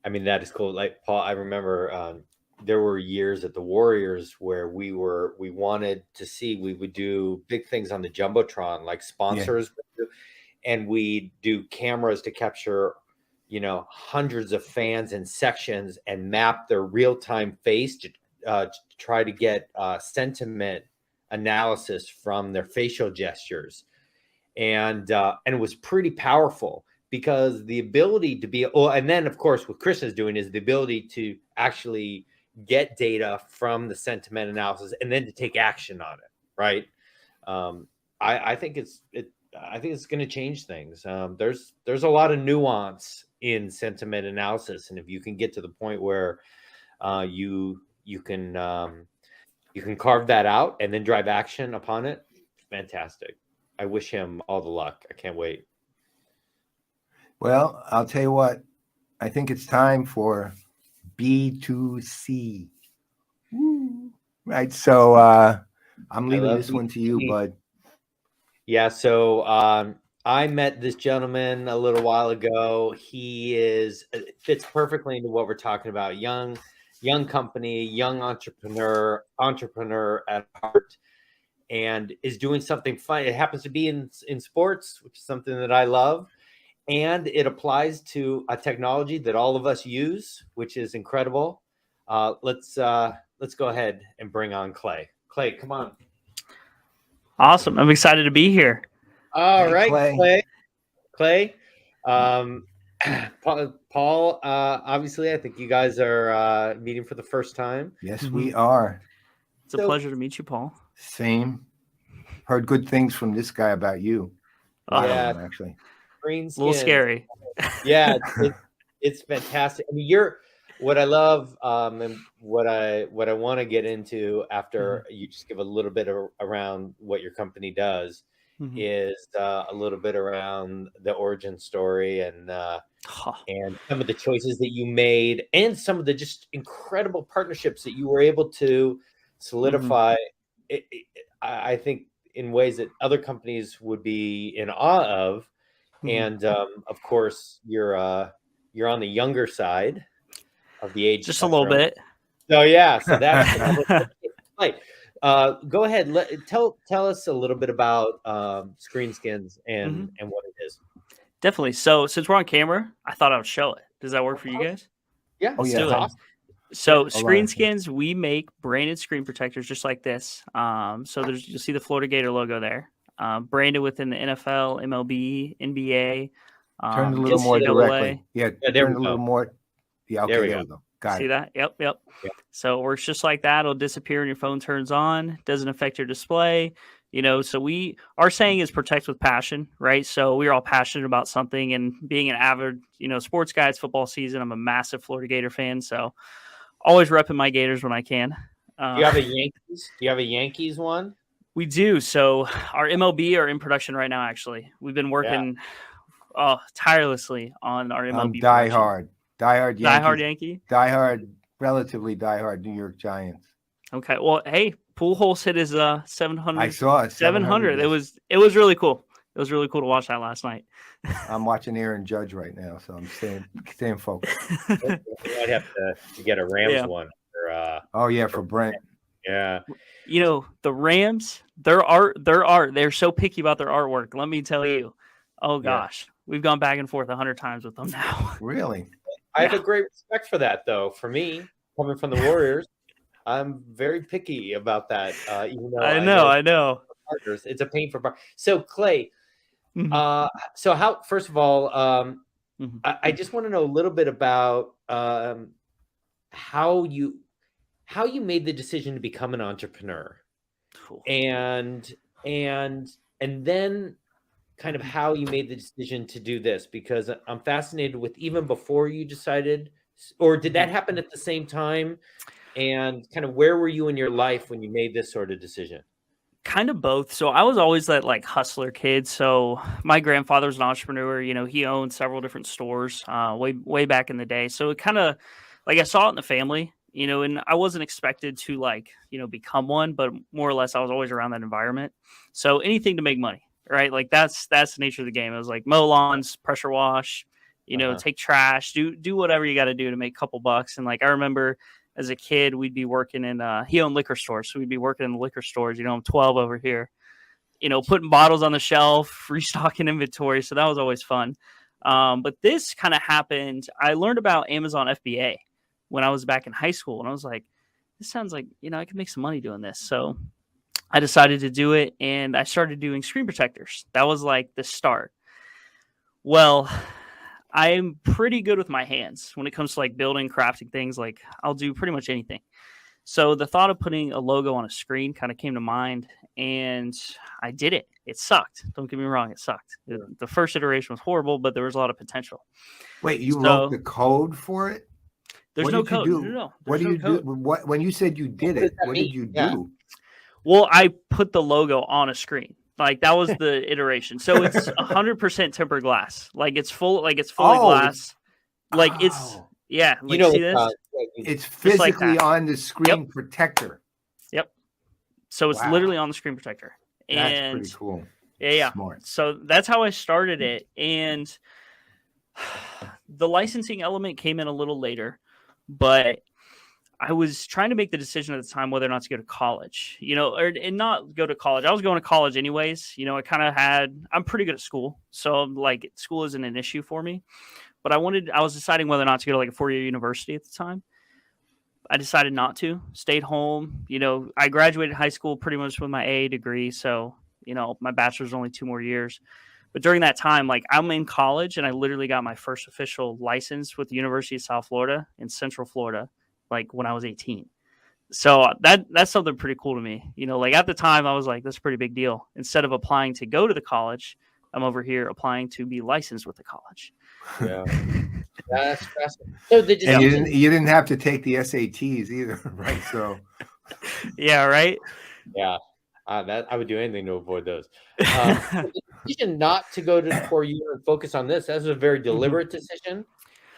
I mean, that is cool. Like, Paul, I remember there were years at the Warriors where we wanted to see, we would do big things on the Jumbotron, like sponsors, and we do cameras to capture, hundreds of fans in sections and map their real-time face to try to get sentiment analysis from their facial gestures. And it was pretty powerful, because the ability to be, and then of course what Krishna's doing is the ability to actually get data from the sentiment analysis and then to take action on it, right? I think it's going to change things. There's a lot of nuance in sentiment analysis, and if you can get to the point where you can carve that out and then drive action upon it, fantastic. I wish him all the luck. I can't wait. Well, I'll tell you what. I think it's time for B2C. Right. So I'm leaving love this one to you, B2C. bud. Yeah, so I met this gentleman a little while ago. He fits perfectly into what we're talking about. Young company, young entrepreneur at heart, and is doing something fun. It happens to be in sports, which is something that I love. And it applies to a technology that all of us use, which is incredible. Let's go ahead and bring on Clay. Clay, come on. Awesome. I'm excited to be here. All Hey, right, Clay. Paul, obviously, I think you guys are meeting for the first time. Yes, we are. It's a pleasure to meet you, Paul. Same. Heard good things from this guy about you. Yeah, Actually. Screenskinz. A little scary. Yeah, it's fantastic. I mean, what I love and what I want to get into after you just give a little bit around what your company does is a little bit around the origin story and some of the choices that you made and some of the just incredible partnerships that you were able to solidify. I think in ways that other companies would be in awe of. And of course, you're on the younger side of the age, just spectrum. A little bit. So yeah, so that's right. Go ahead. Tell us a little bit about Screenskinz and what it is. Definitely. So since we're on camera, I thought I would show it. Does that work for you guys? Yeah. Oh Let's yeah. do it. Awesome. So Screenskinz, we make branded screen protectors just like this. So you'll see the Florida Gator logo there, branded within the NFL, MLB, NBA. Turn it a little more NCAA. directly. Yeah, there turn we a little go. more. Yeah, okay, There we there go. we go. Got See it. that? Yep. Yeah. So it works just like that. It'll disappear when your phone turns on. Doesn't affect your display. So our saying is protect with passion, right? So we're all passionate about something, and being an avid, sports guy, it's football season. I'm a massive Florida Gator fan, so always repping my Gators when I can. Do you have a Yankees? Do you have a Yankees one? We do. So our MLB are in production right now. Actually, we've been working tirelessly on our MLB. Diehard Yankee. Relatively diehard New York Giants. Okay. Well, hey, Pujols hit his 700. I saw it. 700. It was really cool. It was really cool to watch that last night. I'm watching Aaron Judge right now, so I'm staying focused. You might have to get a Rams one. For Brent. Yeah. The Rams, they're so picky about their artwork. Let me tell you. Oh gosh, we've gone back and forth 100 times with them now. Really? I have a great respect for that, though. For me, coming from the Warriors, I'm very picky about that. Even though I know. Partners, it's a pain for. So Clay, so how? First of all, I just want to know a little bit about how you made the decision to become an entrepreneur, and then kind of how you made the decision to do this, because I'm fascinated with even before you decided, or did that happen at the same time? And kind of where were you in your life when you made this sort of decision? Kind of both. So I was always that hustler kid. So my grandfather was an entrepreneur. He owned several different stores way back in the day. So it kind of I saw it in the family, and I wasn't expected to become one, but more or less I was always around that environment. So anything to make money, right? That's the nature of the game. It was mow lawns, pressure wash, take trash, do whatever you got to do to make a couple bucks. And I remember as a kid, we'd be working in, he owned liquor stores. So we'd be working in the liquor stores, I'm 12 over here, putting bottles on the shelf, restocking inventory. So that was always fun. But this kind of happened. I learned about Amazon FBA when I was back in high school. And I was like, this sounds like, I could make some money doing this. So I decided to do it. And I started doing screen protectors. That was the start. Well, I'm pretty good with my hands when it comes to building, crafting things. I'll do pretty much anything. So the thought of putting a logo on a screen kind of came to mind, and I did it. It sucked. Don't get me wrong. It sucked. The first iteration was horrible, but there was a lot of potential. Wait, you wrote the code for it? There's no code. No. What do you do? When you said you did it, what did you do? Well, I put the logo on a screen. Like that was the iteration. So it's 100% tempered glass. Like it's fully Oh. glass. Like it's Oh. yeah. Like You know, see this? It's Just like physically that. on the screen protector. Yep. So it's Wow. literally on the screen protector. That's And pretty cool. yeah. Smart. So that's how I started it. And the licensing element came in a little later, but I was trying to make the decision at the time whether or not to go to college, and not go to college. I was going to college anyways. I'm pretty good at school. So like school isn't an issue for me, but I was deciding whether or not to go to like a 4-year university at the time. I decided not to, stayed home. I graduated high school pretty much with my AA degree. So, my bachelor's only 2 more years. But during that time, like I'm in college and I literally got my first official license with the University of South Florida in Central Florida, like when I was 18. So that's something pretty cool to me. Like at the time I was like, that's a pretty big deal. Instead of applying to go to the college, I'm over here applying to be licensed with the college. Yeah. That's fascinating. So they just And you didn't have to take the SATs either, right? So yeah, right. Yeah, that I would do anything to avoid those. The decision not to go to 4-year and focus on this, that was a very deliberate decision,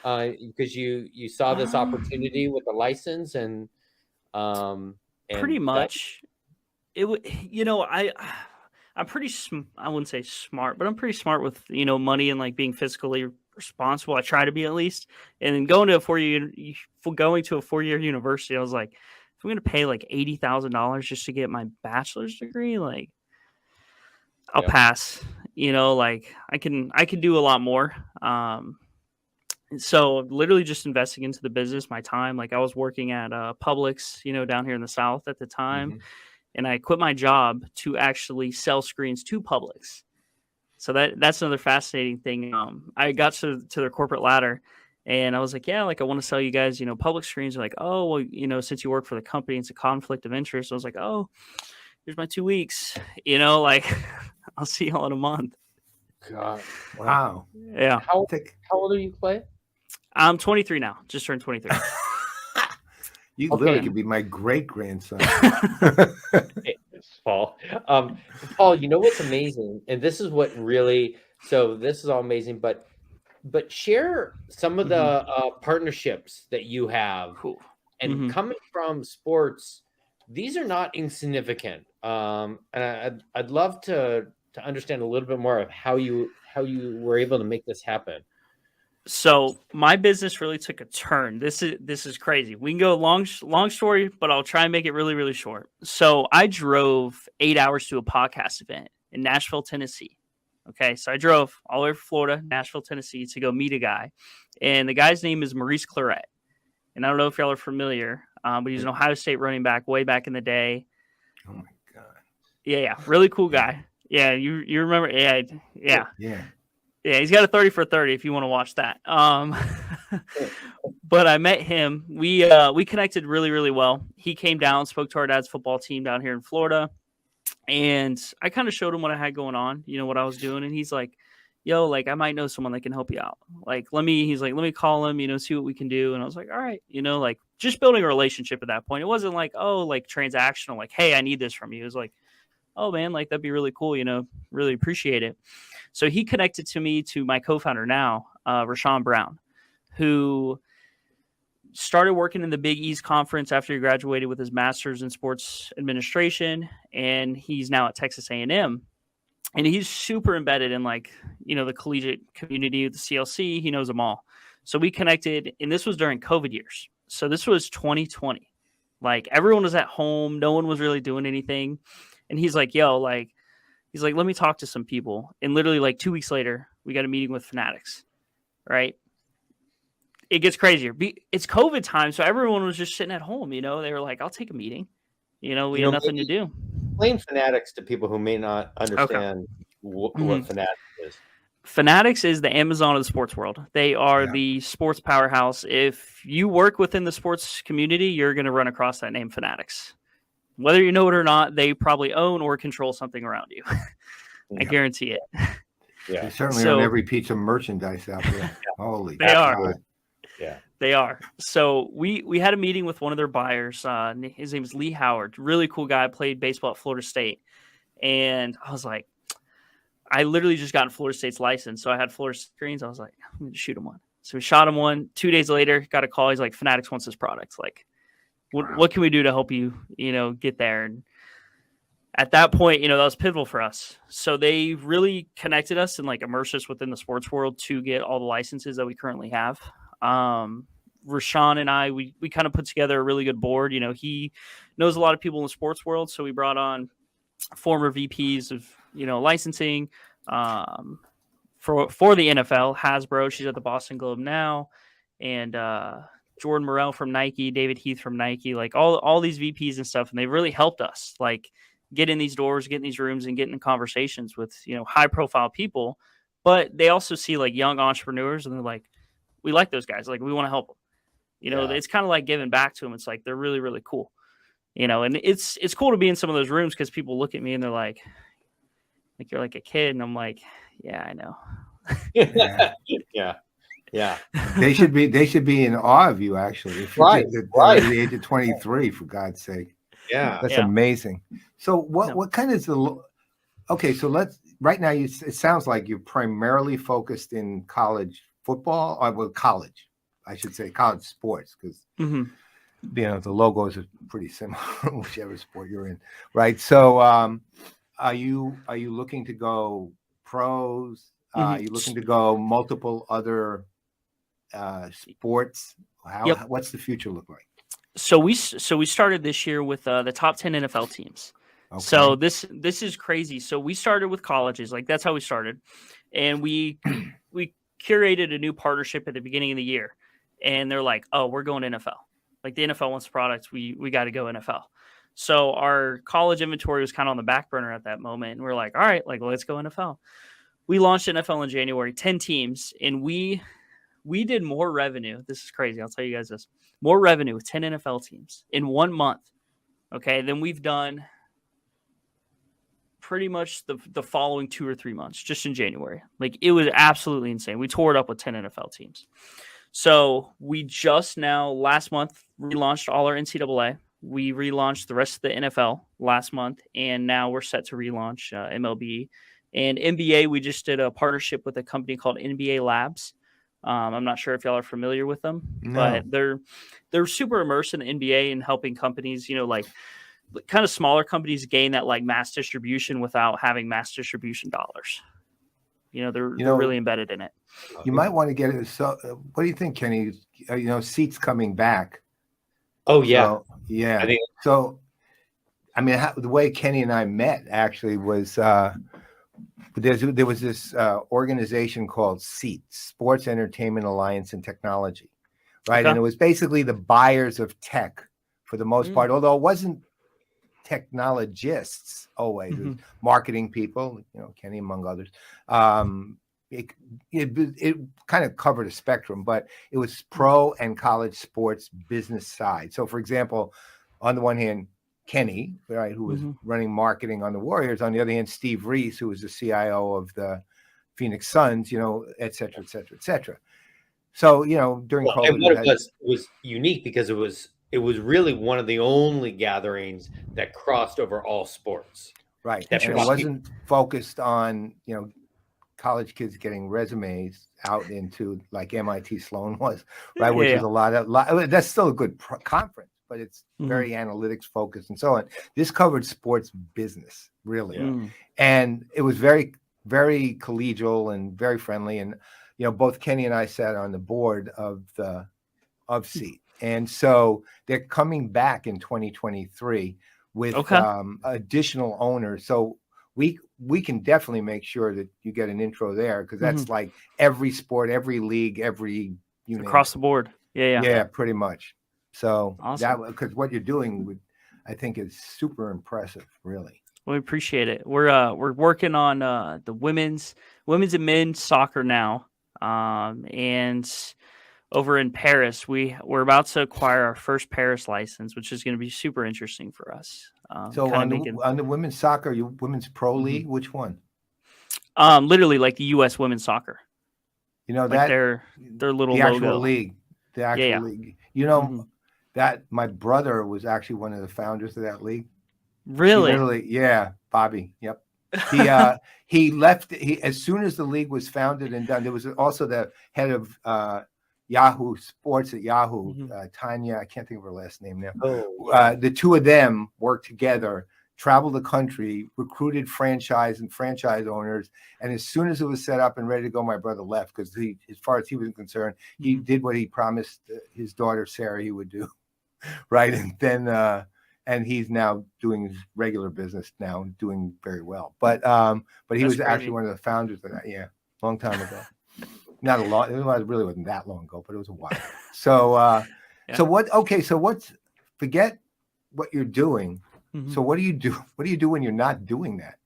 because you saw this opportunity with the license and pretty much it would. I'm pretty. I wouldn't say smart, but I'm pretty smart with money and like being fiscally responsible. I try to be at least. And then going to a 4-year university, I was like, if I'm going to pay like $80,000 just to get my bachelor's degree, like I'll pass. Like I can do a lot more. So literally just investing into the business, my time. Like I was working at Publix, down here in the South at the time, and I quit my job to actually sell screens to Publix. So that's another fascinating thing. I got to their corporate ladder. And I was like, yeah, like I want to sell you guys, Publix screens. They're like, oh, well, since you work for the company, it's a conflict of interest. I was like, oh, here's my 2 weeks, like I'll see y'all in a month. God, wow. Yeah. How old are you, Clay? I'm 23 now. Just turned 23. You literally could be my great grandson. Paul. Paul, what's amazing, and this is what really. So this is all amazing, but share some of the partnerships that you have. Cool. And coming from sports, these are not insignificant. And I'd love to understand a little bit more of how you were able to make this happen. So my business really took a turn. This is crazy. We can go long story, but I'll try and make it really, really short. So I drove 8 hours to a podcast event in Nashville, Tennessee. Okay, so I drove all the way from Florida, Nashville, Tennessee, to go meet a guy. And the guy's name is Maurice Claret. And I don't know if y'all are familiar, but he's an Ohio State running back way back in the day. Oh, my God. Yeah. Really cool guy. Yeah, you remember? Yeah. Yeah. Yeah, he's got a 30 for 30 if you want to watch that. But I met him. We connected really, really well. He came down, spoke to our dad's football team down here in Florida. And I kind of showed him what I had going on, what I was doing. And he's like, yo, like I might know someone that can help you out. Like, let me call him, see what we can do. And I was like, all right, like just building a relationship at that point. It wasn't like, oh, like transactional, like, hey, I need this from you. It was like, oh man, like that'd be really cool, really appreciate it. So he connected me to my co-founder now, Rashawn Brown, who started working in the Big East Conference after he graduated with his master's in sports administration, and he's now at Texas A&M. And he's super embedded in the collegiate community, the CLC. He knows them all. So we connected, and this was during COVID years. So this was 2020. Like everyone was at home. No one was really doing anything. And he's like, yo, let me talk to some people. And literally 2 weeks later, we got a meeting with Fanatics, right? It gets crazier. It's COVID time, so everyone was just sitting at home, They were like, I'll take a meeting. We had nothing to do. Explain Fanatics to people who may not understand what Fanatics is. Fanatics is the Amazon of the sports world. They are the sports powerhouse. If you work within the sports community, you're going to run across that name, Fanatics. Whether you know it or not, they probably own or control something around you. I guarantee it. Yeah, they certainly own every piece of merchandise out there. Holy, they are. God. Yeah, they are. So we had a meeting with one of their buyers. His name is Lee Howard. Really cool guy. Played baseball at Florida State. And I was like, I literally just got Florida State's license. So I had Florida screens. I was like, I'm going to shoot him one. So we shot him one. 2 days later, got a call. He's like, Fanatics wants this product. Like, what can we do to help you, get there? And at that point, that was pivotal for us. So they really connected us and like immersed us within the sports world to get all the licenses that we currently have. Rashawn and I, we kind of put together a really good board. He knows a lot of people in the sports world. So we brought on former VPs of, licensing for the NFL, Hasbro. She's at the Boston Globe now. And Jordan Morrell from Nike, David Heath from Nike, like all these VPs and stuff. And they've really helped us like get in these doors, get in these rooms, and get in conversations with, high profile people. But they also see like young entrepreneurs and they're like, we like those guys. Like, we want to help them. It's kind of like giving back to them. It's like, they're really, really cool, and it's cool to be in some of those rooms because people look at me and they're like you're like a kid. And I'm like, yeah, I know. Yeah. They should be in awe of you, actually. If you did at the age of 23, for God's sake. Yeah. That's amazing. So what kind is okay, so right now it sounds like you're primarily focused in college football, or college, I should say college sports, because the logos are pretty similar, whichever sport you're in, right? So are you looking to go pros? Are you looking to go multiple other sports? What's the future look like? So we started this year with the top 10 NFL teams. Okay. So this is crazy. So we started with colleges, like that's how we started, and we curated a new partnership at the beginning of the year, and they're like, "Oh, we're going NFL. Like the NFL wants products. We got to go NFL." So our college inventory was kind of on the back burner at that moment, and we're like, "All right, like let's go NFL." We launched NFL in January, 10 teams, and we did more revenue. This is crazy. I'll tell you guys this. More revenue with 10 NFL teams in 1 month, okay, than we've done pretty much the following 2 or 3 months, just in January. Like, it was absolutely insane. We tore it up with 10 NFL teams. So we just now, last month, relaunched all our NCAA. We relaunched the rest of the NFL last month, and now we're set to relaunch MLB. And NBA, we just did a partnership with a company called NBA Labs. I'm not sure if y'all are familiar with them, but they're super immersed in the NBA and helping companies, like kind of smaller companies gain that like mass distribution without having mass distribution dollars. They're really embedded in it. You might want to get it. So what do you think, Kenny? Seats coming back. Oh yeah. So, yeah. The way Kenny and I met actually was, there was this organization called SEAT, Sports Entertainment Alliance and Technology, right? Okay. And it was basically the buyers of tech for the most part, although it wasn't technologists always, it was marketing people, Kenny among others. It kind of covered a spectrum, but it was pro and college sports business side. So, for example, on the one hand, Kenny, right, who was running marketing on the Warriors. On the other hand, Steve Reese, who was the CIO of the Phoenix Suns, et cetera, et cetera, et cetera. So, during COVID, and what it was unique because it was really one of the only gatherings that crossed over all sports. Right. And it wasn't focused on, college kids getting resumes out into like MIT Sloan was, right? Which is a lot. That's still a good conference, but it's very analytics focused and so on. This covered sports business, really. And it was very, very collegial and very friendly. And, both Kenny and I sat on the board of SEAT. And so they're coming back in 2023 with additional owners. So we can definitely make sure that you get an intro there, because that's like every sport, every league, every unit across the board. Yeah, pretty much. So awesome. Because what you're doing I think is super impressive, really. We appreciate it. We're working on the women's and men's soccer now, and over in Paris, we're about to acquire our first Paris license, which is going to be super interesting for us. So on the women's soccer, women's pro league, which one? Literally like the U.S. women's soccer. Like that their little the actual logo. League, the actual league. That my brother was actually one of the founders of that league. Really? Literally, Bobby. Yep. He left. As soon as the league was founded and done, there was also the head of Yahoo Sports at Yahoo, Tanya. I can't think of her last name now. The two of them worked together, traveled the country, recruited franchise owners, and as soon as it was set up and ready to go, my brother left because as far as he was concerned, he did what he promised his daughter Sarah he would do, right? And then and he's now doing his regular business now, doing very well. But he was actually one of the founders of that. Yeah, long time ago. Not a lot. It really wasn't that long ago, but it was a while. So, so what? Okay, so forget what you're doing. So what do you do? What do you do when you're not doing that?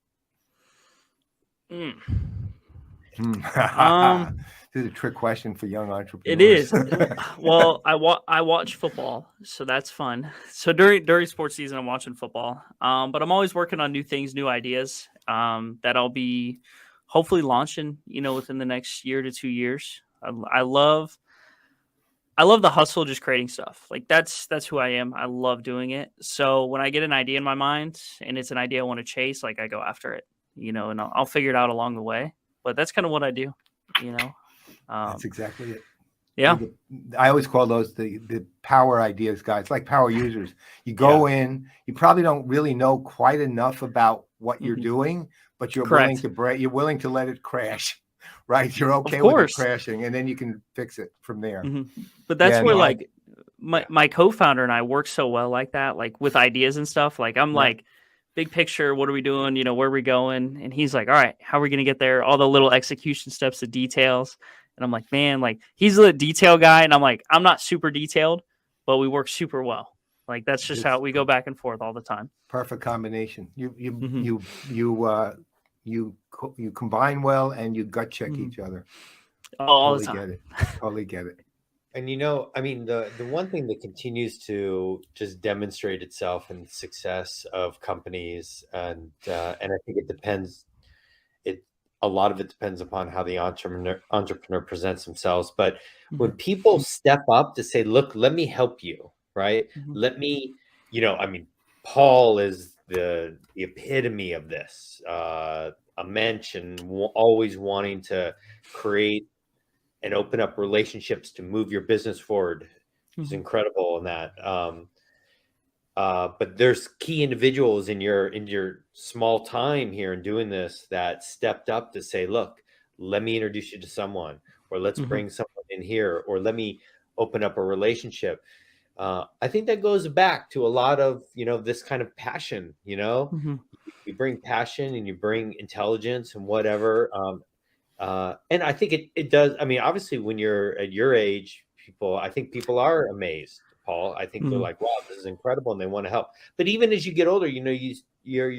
This is a trick question for young entrepreneurs. It is. Well, I watch football, so that's fun. So during sports season, I'm watching football. But I'm always working on new things, new ideas that I'll be hopefully launching, within the next year to 2 years. I love the hustle, just creating stuff. Like that's who I am. I love doing it. So when I get an idea in my mind and it's an idea I want to chase, like I go after it, and I'll figure it out along the way. But that's kind of what I do, That's exactly it. Yeah. I always call those the power ideas guys, like power users. You go in, you probably don't really know quite enough about what you're doing, but you're willing to you're willing to let it crash, right? You're okay with it crashing, and then you can fix it from there. But that's where like my co-founder and I work so well like that, like with ideas and stuff. Like I'm like, big picture, what are we doing? Where are we going? And he's like, all right, how are we going to get there? All the little execution steps, the details. And I'm like, man, like he's a detail guy. And I'm like, I'm not super detailed, but we work super well. Like that's just how we go back and forth all the time. Perfect combination. You combine well and you gut check each other. All the time. Totally get it. And I mean, the one thing that continues to just demonstrate itself in the success of companies, and I think it depends. A lot of it depends upon how the entrepreneur presents themselves. But when people step up to say, "Look, let me help you," right? Let me, I mean, Paul is the epitome of this. A mensch and always wanting to create and open up relationships to move your business forward. He's incredible in that. But there's key individuals in your small time here in doing this that stepped up to say, look, let me introduce you to someone, or let's bring someone in here, or let me open up a relationship. I think that goes back to a lot of, this kind of passion, you bring passion and you bring intelligence and whatever. And I think it does. I mean, obviously when you're at your age, I think people are amazed, Paul. I think they're like, wow, this is incredible. And they want to help. But even as you get older, you're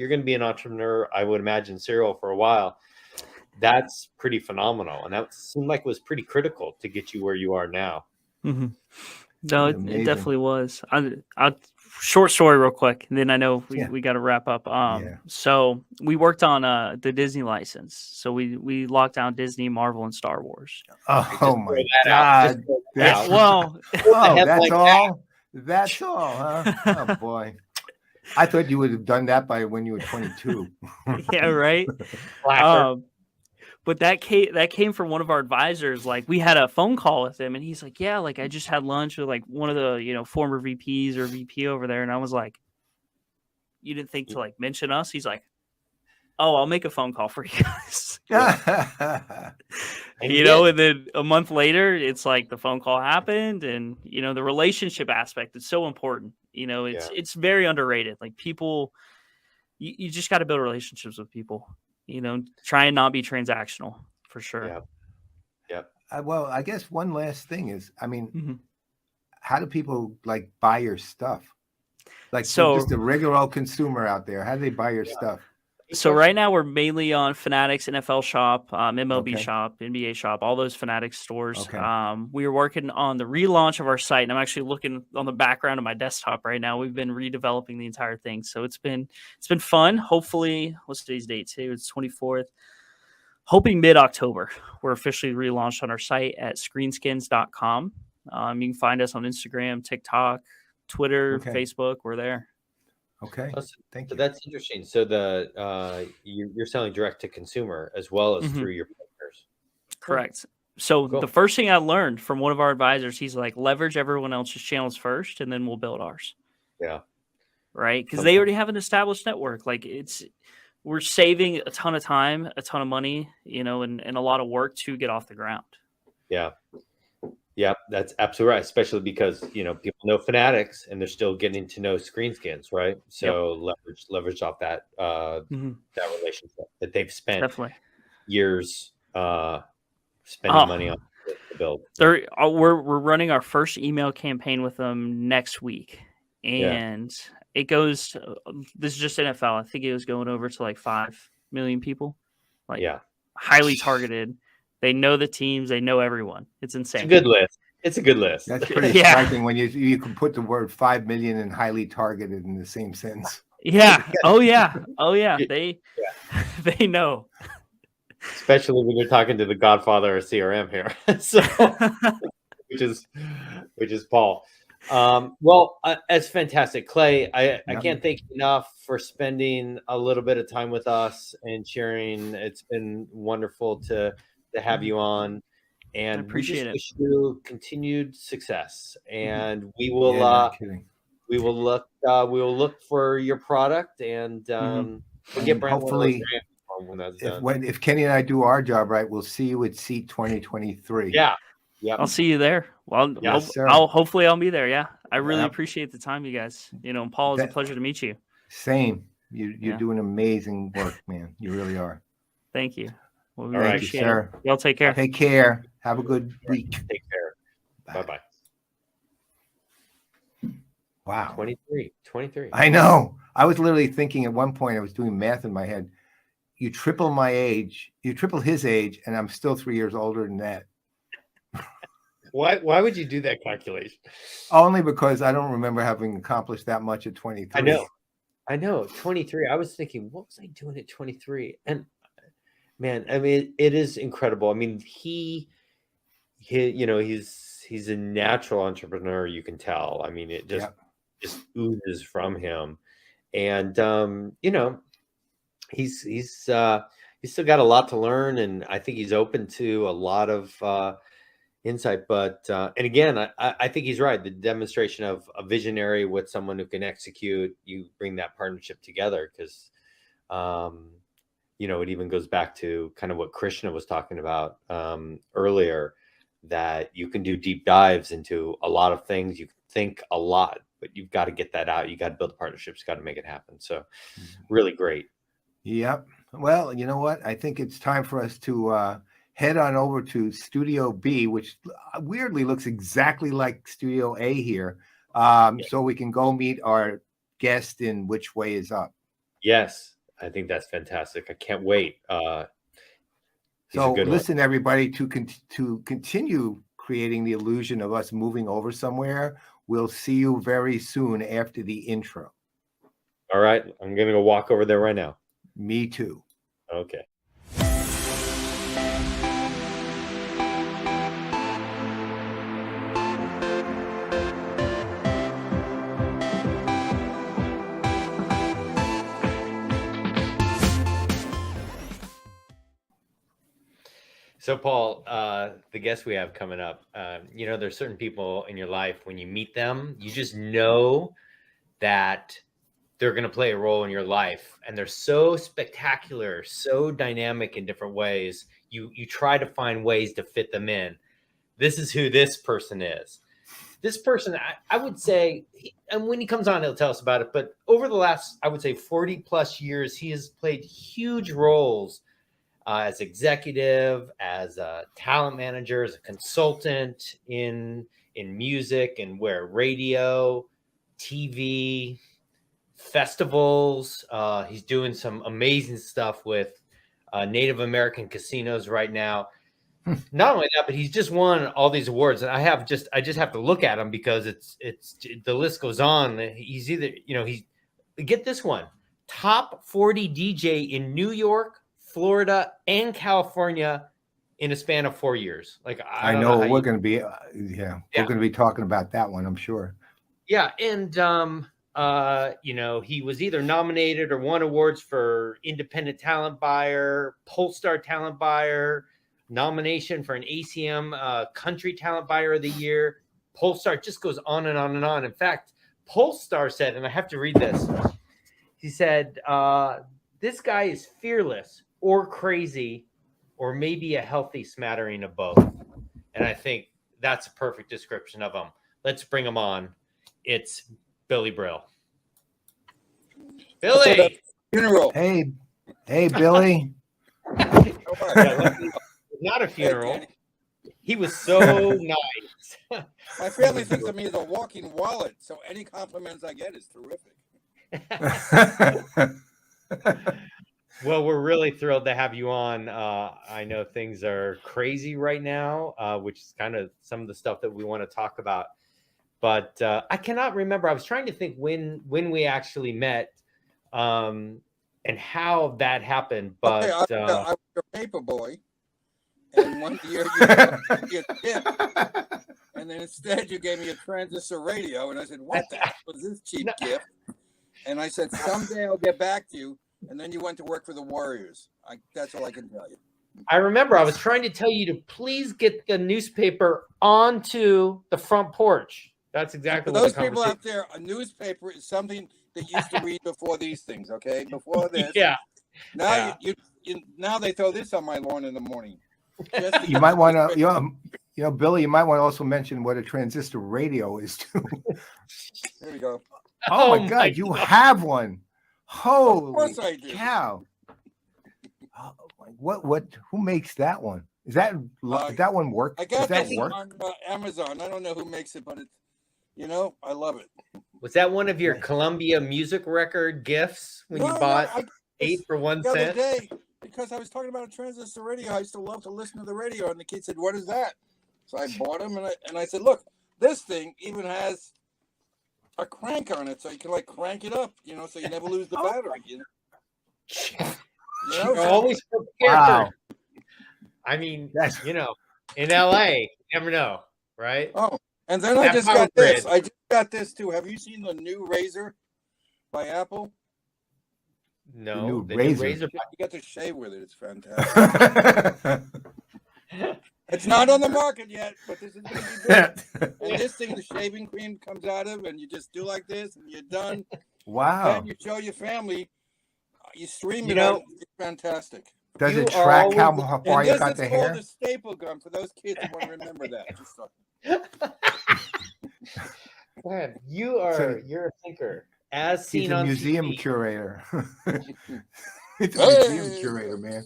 going to be an entrepreneur, I would imagine, serial for a while. That's pretty phenomenal. And that seemed like it was pretty critical to get you where you are now. No, it definitely was. I'll short story real quick, and then I know we got to wrap up. So we worked on the Disney license. So we locked down Disney, Marvel, and Star Wars. Oh my God! That's all. That's all, huh? Oh boy! I thought you would have done that by when you were 22. Yeah, right. But that came from one of our advisors. Like we had a phone call with him, and he's like, "Yeah, like I just had lunch with like one of the former VPs or VP over there," and I was like, "You didn't think to like mention us?" He's like, "Oh, I'll make a phone call for you guys." And then a month later, it's like the phone call happened, and the relationship aspect is so important. It's very underrated. Like people, you just got to build relationships with people. Try and not be transactional for sure. Yeah. Well, I guess one last thing is, I mean, how do people like buy your stuff? Like, so just a regular old consumer out there, how do they buy your stuff? So right now we're mainly on Fanatics, NFL Shop, MLB Shop, NBA Shop, all those Fanatics stores. We are working on the relaunch of our site, and I'm actually looking on the background of my desktop right now. We've been redeveloping the entire thing, so it's been fun. Hopefully, what's today's date too? It's 24th. Hoping mid-October, we're officially relaunched on our site at Screenskinz.com. You can find us on Instagram, TikTok, Twitter, Facebook. We're there. Okay. Thank So you. that's interesting. So you're selling direct to consumer as well as Mhm. through your partners. Correct. So Cool. the first thing I learned from one of our advisors, he's like, leverage everyone else's channels first, and then we'll build ours. Yeah. Right? Because they already have an established network. Like we're saving a ton of time, a ton of money, and a lot of work to get off the ground. Yeah. Yeah, that's absolutely right. Especially because people know Fanatics and they're still getting to know Screenskinz, right? So leverage off that that relationship that they've spent Definitely years spending money on to build. We're running our first email campaign with them next week, and it goes. This is just NFL. I think it was going over to like 5 million people. Like highly targeted. They know the teams. They know everyone. It's insane. It's a good list. It's a good list. That's pretty striking when you can put the word 5 million and highly targeted in the same sentence. Yeah. Oh yeah. Oh yeah. They know. Especially when you're talking to the godfather of CRM here. So which is Paul. Well, it's fantastic. Clay, I can't thank you enough for spending a little bit of time with us and sharing. It's been wonderful to have you on. And we just wish you continued success. And we will we will look for your product, and we'll get Brent hopefully when that's done. If Kenny and I do our job right, we'll see you at Seat 2023. Yeah. I'll see you there. Well, hopefully I'll be there. Yeah. I really appreciate the time, you guys. And Paul, it's a pleasure to meet you. Same. You're doing amazing work, man. You really are. Thank you. Well, we Thank you, sir. Y'all take care. Take care. Have a good week. Take care. Bye-bye. Wow. 23. I know. I was literally thinking at one point, I was doing math in my head. You triple my age, you triple his age, and I'm still 3 years older than that. Why would you do that calculation? Only because I don't remember having accomplished that much at 23. I know. 23. I was thinking, what was I doing at 23? And man, I mean, it is incredible. I mean, he's a natural entrepreneur. You can tell. I mean, it just oozes from him, and he's still got a lot to learn, and I think he's open to a lot of insight. But and again, I think he's right. The demonstration of a visionary with someone who can execute, you bring that partnership together, because it even goes back to kind of what Krishna was talking about earlier, that you can do deep dives into a lot of things. You can think a lot, but you've got to get that out. You got to build partnerships, got to make it happen. So really great. Yep. Well, you know what? I think it's time for us to head on over to Studio B, which weirdly looks exactly like Studio A here. So we can go meet our guest in Which Way Is Up. Yes. I think that's fantastic. I can't wait. So listen, everybody, to continue creating the illusion of us moving over somewhere, we'll see you very soon after the intro. All right. I'm going to go walk over there right now. Me too. Okay. So, Paul, the guest we have coming up, there's certain people in your life, when you meet them, you just know that they're going to play a role in your life. And they're so spectacular, so dynamic in different ways. You try to find ways to fit them in. This is who this person is. This person, I would say, and when he comes on, he'll tell us about it. But over the last, I would say, 40 plus years, he has played huge roles as executive, as a talent manager, as a consultant in music, and radio, TV, festivals. He's doing some amazing stuff with Native American casinos right now. Not only that, but he's just won all these awards, and I just have to look at him because it's the list goes on. He's either get this one, top 40 DJ in New York, Florida, and California in a span of 4 years. Like I know we're going to be, we're going to be talking about that one, I'm sure. Yeah, and he was either nominated or won awards for Independent Talent Buyer, Polestar Talent Buyer, nomination for an ACM Country Talent Buyer of the Year. Polestar just goes on and on and on. In fact, Polestar said, and I have to read this. He said, this guy is fearless or crazy or maybe a healthy smattering of both. And I think that's a perfect description of him. Let's bring him on. It's Billy Brill. Billy! Funeral. Hey, Billy. Not a funeral. He was so nice. My family thinks of me as a walking wallet, so any compliments I get is terrific. Well, we're really thrilled to have you on. I know things are crazy right now, which is kind of some of the stuff that we want to talk about. But I cannot remember. I was trying to think when we actually met and how that happened. But okay, I was your paper boy, and one year you gave me a tip, and then instead you gave me a transistor radio, and I said, "What the heck was this cheap gift?" And I said, "Someday I'll get back to you." And then you went to work for the Warriors. That's all I can tell you. I remember I was trying to tell you to please get the newspaper onto the front porch. That's exactly for what those people out there. A newspaper is something that you used to read before these things. Okay, before this. Yeah. Now now they throw this on my lawn in the morning. You might want to, Billy. You might want to also mention what a transistor radio is too. There we go. Oh my God, you have one. Holy Of course I do. cow! What? Who makes that one? Is that one work? I got Does that this work? on Amazon. I don't know who makes it, but it's I love it. Was that one of your Columbia music record gifts when you bought 8 for 1 the other cent? day, because I was talking about a transistor radio. I used to love to listen to the radio, and the kid said, "What is that?" So I bought them, and I said, "Look, this thing even has a crank on it, so you can crank it up, so you never lose the battery." You're always prepared. Wow. I mean, in LA, you never know, right? Oh, and then I just got this. I just got this too. Have you seen the new Razor by Apple? No, the new Razor. You get to shave with it. It's fantastic. It's not on the market yet, but this is going to be good. And this thing, the shaving cream comes out of, and you just do like this, and you're done. Wow. And you show your family. You stream it out. It's fantastic. Does it track how far you this got is the called hair? a staple gun for those kids who want to remember that. Man, you're a thinker. As seen He's a on museum TV. curator. It's a museum curator, man.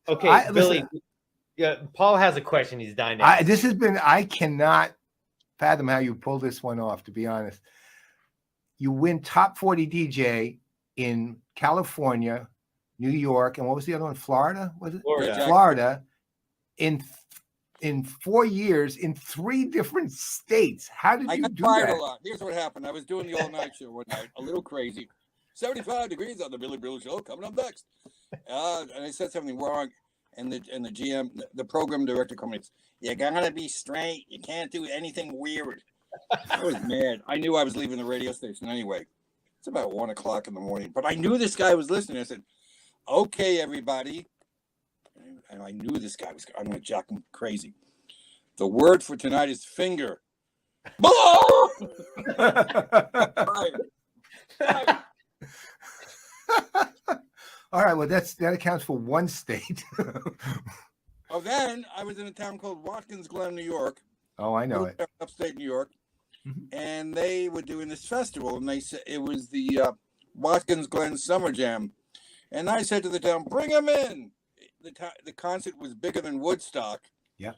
Okay, Billy. Yeah, Paul has a question. He's dying. I cannot fathom how you pull this one off, to be honest. You win top 40 DJ in California, New York, and what was the other one? Florida? Was it? Florida. In 4 years in 3 different states. How did you do that? I got fired a lot. Here's what happened. I was doing the all-night show one night, a little crazy. 75 degrees on the Billy Brill Show coming up next. And I said something wrong. And the GM, the program director, comments, "You're gonna be straight. You can't do anything weird." I was mad. I knew I was leaving the radio station anyway. It's about 1 o'clock in the morning, but I knew this guy was listening. I said, "Okay, everybody," and I knew this guy was. I'm gonna jack him crazy. The word for tonight is finger. All right, well, that accounts for 1 state. Oh, then I was in a town called Watkins Glen, New York. Oh, I know it. Upstate New York. And they were doing this festival, and they said it was the Watkins Glen Summer Jam. And I said to the town, "Bring them in." The concert was bigger than Woodstock. Yeah.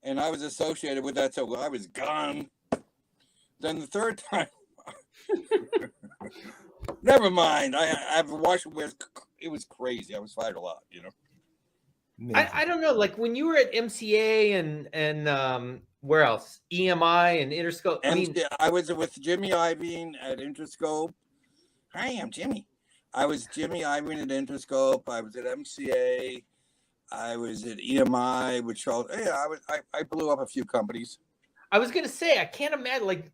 And I was associated with that, so I was gone. Then the third time, never mind. I've watched where it was crazy. I was fired a lot, I don't know. Like when you were at MCA and where else? EMI and Interscope. I was with Jimmy Iovine at Interscope. Hi, I'm Jimmy. I was Jimmy Iovine at Interscope. I was at MCA. I was at EMI, which I blew up a few companies. I was gonna say I can't imagine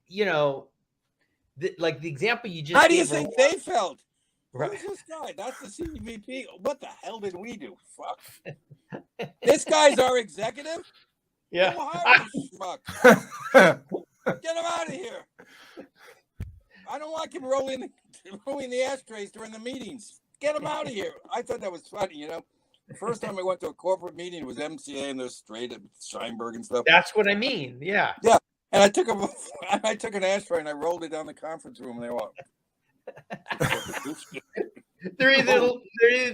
like the example you just How do you gave, think they felt? Right. Who's this guy? That's the CVP. What the hell did we do? Fuck. This guy's our executive? Yeah. Who hired this schmuck? Get him out of here. I don't like him rolling the ashtrays during the meetings. Get him out of here. I thought that was funny, you know. The first time I went to a corporate meeting, it was MCA and they're straight at Steinberg and stuff. That's what I mean. Yeah. And I took an ashtray and I rolled it down the conference room and they went, They're either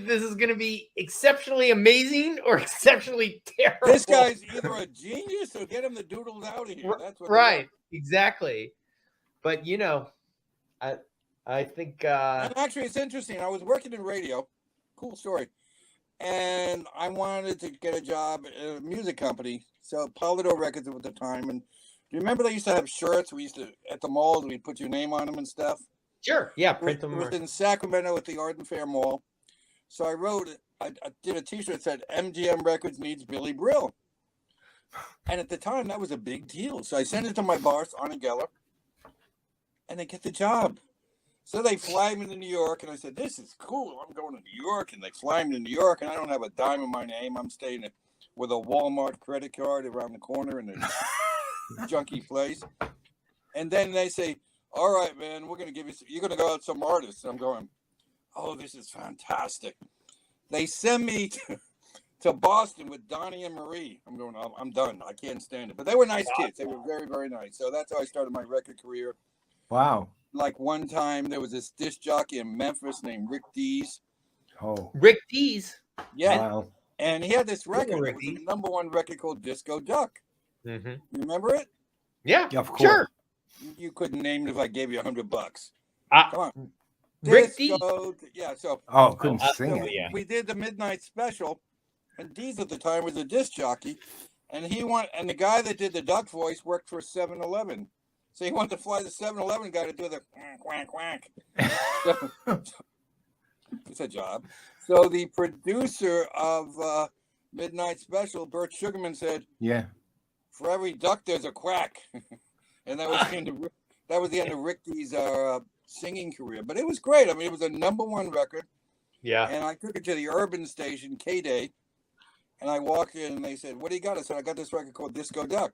this is going to be exceptionally amazing or exceptionally terrible. this guy's either a genius or get him the doodles out of here. That's what Right. Exactly. But you know, I think And actually, it's interesting. I was working in radio. Cool story. And I wanted to get a job at a music company. So Polydor Records at the time. And do you remember they used to have shirts? We used to, at the malls, we'd put your name on them and stuff. sure. Yeah. It Print them. was in Sacramento at the Arden Fair Mall. So I did a t-shirt that said MGM Records needs Billy Brill. And at the time, that was a big deal. So I sent it to my boss, Arnie Geller, and they get the job. So they fly me to New York, and I said, this is cool. I'm going to New York, and they fly me to New York, and I don't have a dime in my name. I'm staying with a Walmart credit card around the corner in a junky place. And then they say, all right, man, we're going to give you, you're going to go out with some artists. And I'm going, oh, this is fantastic. They send me to Boston with Donnie and Marie. I'm going, I'm done. I can't stand it. But they were nice kids. They were very, very nice. So that's how I started my record career. Wow. Like one time there was this disc jockey in Memphis named Rick Dees. Oh. Rick Dees. Yeah. Wow. And he had this record. Rick It was Dees. the #1 record called Disco Duck. Mm-hmm. You remember it? Yeah. Yeah, of course. Sure. You couldn't name it if I gave you $100. Ah, Come on. Rick Dees. Yeah, so Oh, couldn't Oh, sing it. yeah. we did the midnight special, and Dees at the time was a disc jockey, and and the guy that did the duck voice worked for 7-Eleven. So he wanted to fly the 7-Eleven guy to do the quack, quack, quack. So, it's a job. So the producer of Midnight Special, Bert Sugarman, said, Yeah. for every duck, there's a quack. And that was the end of Ricky's singing career. But it was great. I mean, it was a #1 record. Yeah. And I took it to the urban station, K-Day. And I walked in and they said, what do you got? I said, I got this record called Disco Duck.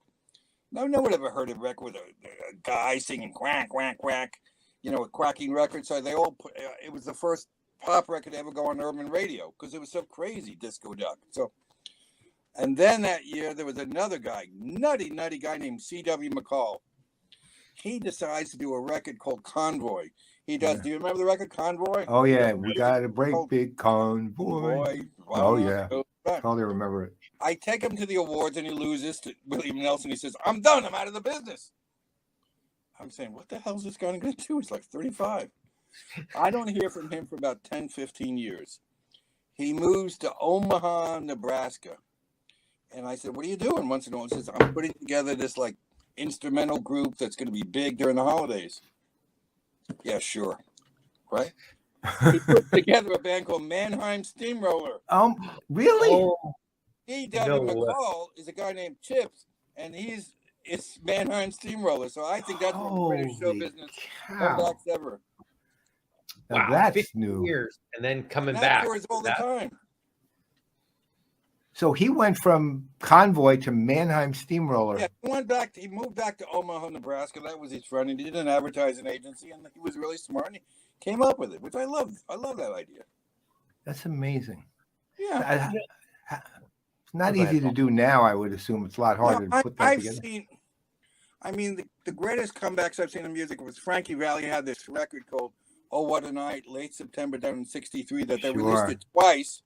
No one ever heard a record with a guy singing quack, quack, quack, you know, a quacking record. So they all put, it was the first pop record to ever go on urban radio because it was so crazy, Disco Duck. So, and then that year there was another guy, nutty guy named C.W. McCall. He decides to do a record called Convoy. He does. Yeah. Do you remember the record Convoy? Oh, yeah. We got a break Oh, big convoy. Oh, yeah. Totally remember it. I take him to the awards and he loses to William Nelson. He says, I'm done. I'm out of the business. I'm saying, what the hell is this guy going to do? He's like 35. I don't hear from him for about 10, 15 years. He moves to Omaha, Nebraska. And I said, what are you doing? Once in a while, he says, I'm putting together this like instrumental group that's going to be big during the holidays. Yeah, sure. Right? He put together a band called Mannheim Steamroller. Really? Oh, E.W. No way. McCall is a guy named Chips, and it's Mannheim Steamroller. So I think that's one of the greatest show Holy business cow. comebacks ever. Now wow. that's 15 new. years and then coming And back. that tours all the That- time. So he went from Convoy to Mannheim Steamroller. Yeah, he moved back to Omaha, Nebraska. That was his friend. He did an advertising agency, and he was really smart. And he came up with it, which I love. I love that idea. That's amazing. Yeah. It's not Go ahead, easy to Paul. do now, I would assume. It's a lot harder to put that I've together. seen. I mean, the greatest comebacks I've seen in music was Frankie Valli had this record called "Oh What a Night," late September down in '63, that they released Sure. it twice,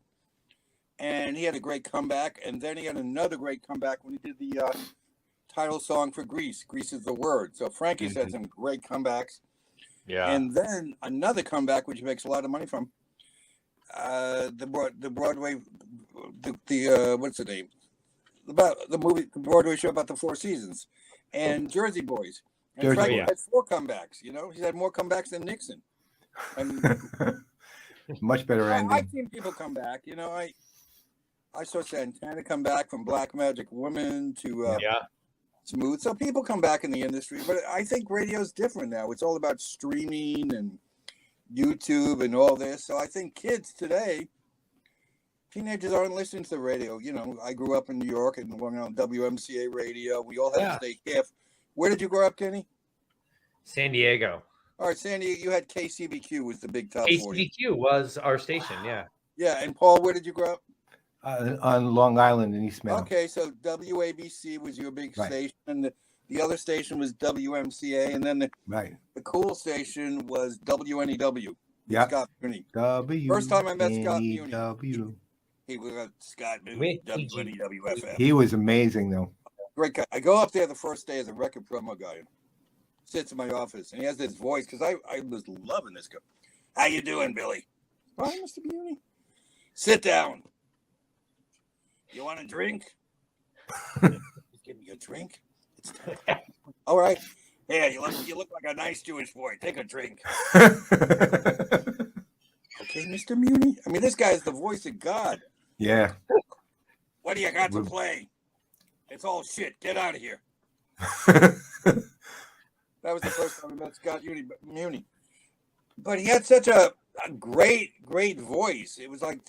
and he had a great comeback. And then he had another great comeback when he did the title song for Grease. Grease is the word. So Frankie's had some great comebacks. Yeah. And then another comeback, which he makes a lot of money from, the Broadway, what's the name? About the movie, the Broadway show about the Four Seasons, and Jersey Boys. And Jersey Frankie Boys. had 4 comebacks. You know, he's had more comebacks than Nixon. And Much better I've ending. seen people come back. You know, I saw Santana come back from Black Magic Woman to yeah. smooth. So people come back in the industry, but I think radio's different now. It's all about streaming and YouTube and all this. So I think kids today, teenagers aren't listening to the radio. You know, I grew up in New York and went on WMCA radio. We all had to stay careful. Where did you grow up, Kenny? San Diego. All right, Sandy, you had KCBQ was the big top 40. KCBQ was our station, yeah. Yeah, and Paul, where did you grow up? On Long Island in East Meadow. Okay, so WABC was your big station, and the other station was WMCA, and then the cool station was WNEW. Yeah. Scott Muni. First time I met Scott Muni. He was Scott Muni, WNEWFM. He was amazing, though. Great guy. I go up there the first day as a record promo guy. Sits in my office, and he has this voice, because I was loving this guy. How you doing, Billy? Hi, Mr. Muni. Sit down. You want a drink? Give me a drink. All right. Yeah, you look like a nice Jewish boy. Take a drink. Okay, Mr. Muni. I mean, this guy is the voice of God. Yeah. What do you got to play? It's all shit. Get out of here. That was the first time I met Scott Muni. But he had such a great voice. It was like,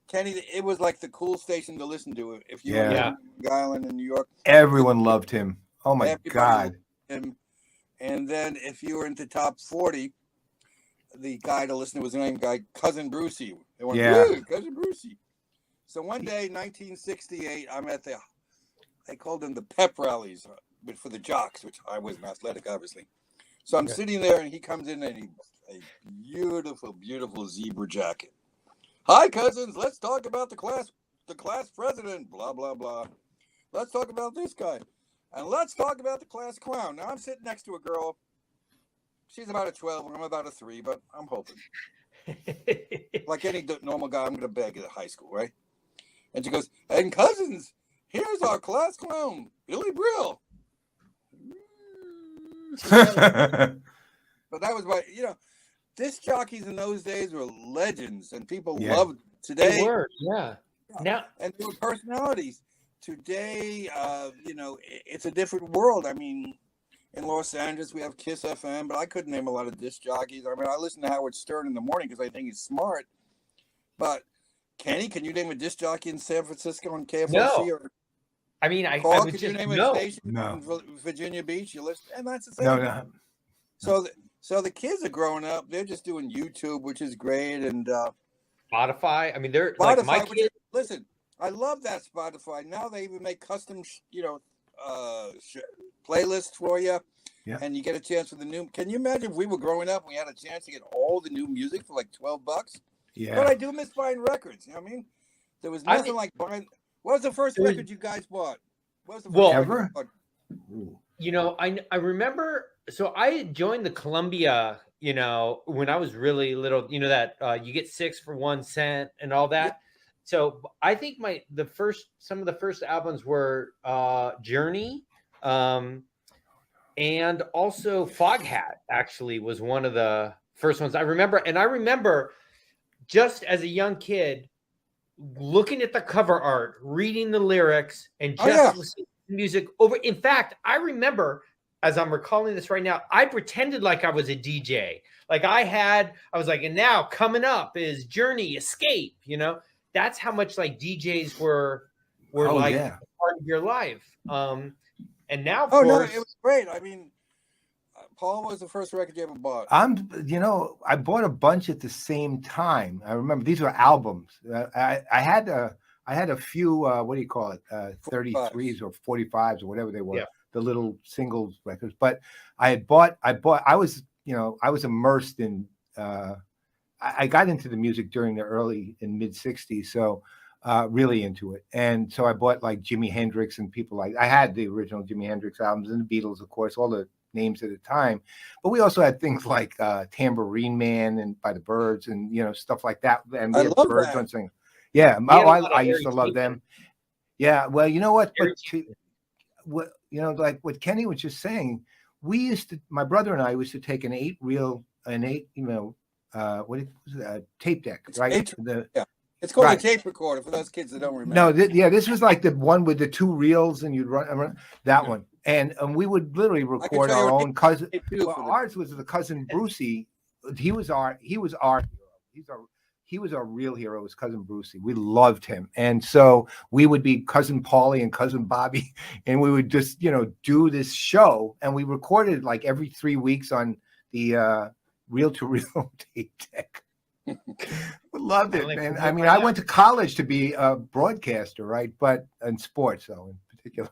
Kenny, it was like the cool station to listen to if you were in Long Island in New York. Everyone loved him. Oh, my God. Him. And then if you were into top 40, the guy to listen to was the name guy, Cousin Brucey. They went, Cousin Brucey. So one day, 1968, I'm at they called them the pep rallies for the jocks, which I wasn't athletic, obviously. So I'm sitting there, and he comes in, and a beautiful, beautiful zebra jacket. Hi, cousins. Let's talk about the class president. Blah blah blah. Let's talk about this guy, and let's talk about the class clown. Now I'm sitting next to a girl. She's about a 12, and I'm about a 3, but I'm hoping. Like any normal guy, I'm going to beg at high school, right? And she goes, and cousins, here's our class clown, Billy Brill. But that was disc jockeys in those days were legends, and people loved today. They were, Now, and they were personalities. Today, it's a different world. I mean, in Los Angeles, we have Kiss FM, but I couldn't name a lot of disc jockeys. I mean, I listen to Howard Stern in the morning because I think he's smart. But Kenny, can you name a disc jockey in San Francisco on KFOC? No. Or I mean, I Paul, would could just you name a station in Virginia Beach? You listen, and that's the same. No. So the kids are growing up. They're just doing YouTube, which is great, and Spotify. I mean, they're Spotify. like my kids. Listen, I love that Spotify. Now they even make custom, playlists for you, and you get a chance for the new. Can you imagine if we were growing up and we had a chance to get all the new music for like $12? Yeah. But I do miss buying records. You know what I mean? There was nothing like buying. What was the first record you guys bought? What was the first ever? I remember. So I joined the Columbia, when I was really little. You know that you get 6 for 1 cent and all that. Yeah. So I think some of the first albums were Journey, and also Foghat. Actually, was one of the first ones I remember. And I remember just as a young kid looking at the cover art, reading the lyrics, and just listening to music over. In fact, I remember, as I'm recalling this right now, I pretended like I was a DJ. Like I was like, and now coming up is Journey, Escape. That's how much like DJs were part of your life. And now, of course, no, it was great. I mean, Paul, what was the first record you ever bought? I bought a bunch at the same time. I remember these were albums. I had a few, what do you call it? 33s or 45s or whatever they were. Yeah. The little singles records. But I was immersed in, I got into the music during the early and mid 60s. So really into it. And so I bought like Jimi Hendrix and people I had the original Jimi Hendrix albums and the Beatles, of course, all the names at the time. But we also had things like Tambourine Man and by the Byrds and, stuff like that. And we had Byrds on singing. Yeah. I used to love them. Yeah. Well, you know what? Like what Kenny was just saying, my brother and I used to take an 8-reel, tape deck, right? It's called a tape recorder for those kids that don't remember. No, this was like the one with the 2 reels and you'd run that one. and we would literally I can record tell you our what own cousin. they do Well, for the- ours was the cousin Brucey. He was our hero. He was our real hero. Was cousin Brucey. We loved him, and so we would be cousin Paulie and cousin Bobby, and we would just do this show, and we recorded like every 3 weeks on the reel-to-reel tape deck. We loved it, man. I mean, I went to college to be a broadcaster, right? But in sports, though, in particular.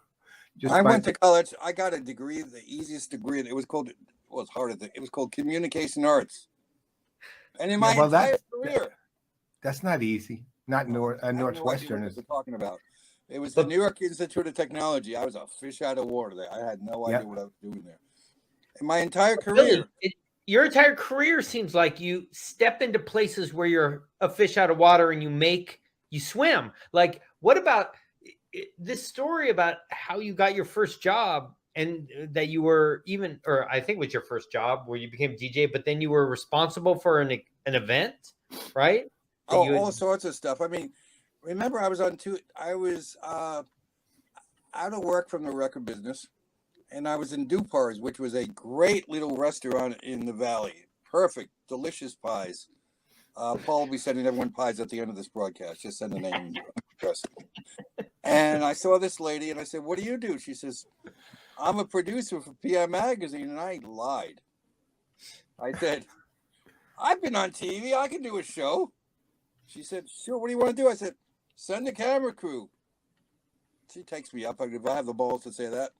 I went to college. I got a degree, the easiest degree. It was called. Well, it's harder. It was called communication arts. And in my entire career, that's not easy. Not Northwestern is talking about. It was the New York Institute of Technology. I was a fish out of water there. I had no idea what I was doing there. In my entire career. Your entire career seems like you step into places where you're a fish out of water and you swim. Like, what about this story about how you got your first job and that you were or I think it was your first job where you became DJ, but then you were responsible for an event, right? All sorts of stuff. I mean, remember I was out of work from the record business. And I was in Dupar's, which was a great little restaurant in the valley. Perfect, delicious pies. Paul will be sending everyone pies at the end of this broadcast. Just send the name and address. And I saw this lady, and I said, "What do you do?" She says, "I'm a producer for PPN magazine," and I lied. I said, "I've been on TV. I can do a show." She said, "Sure. What do you want to do?" I said, "Send the camera crew." She takes me up. If I have the balls to say that.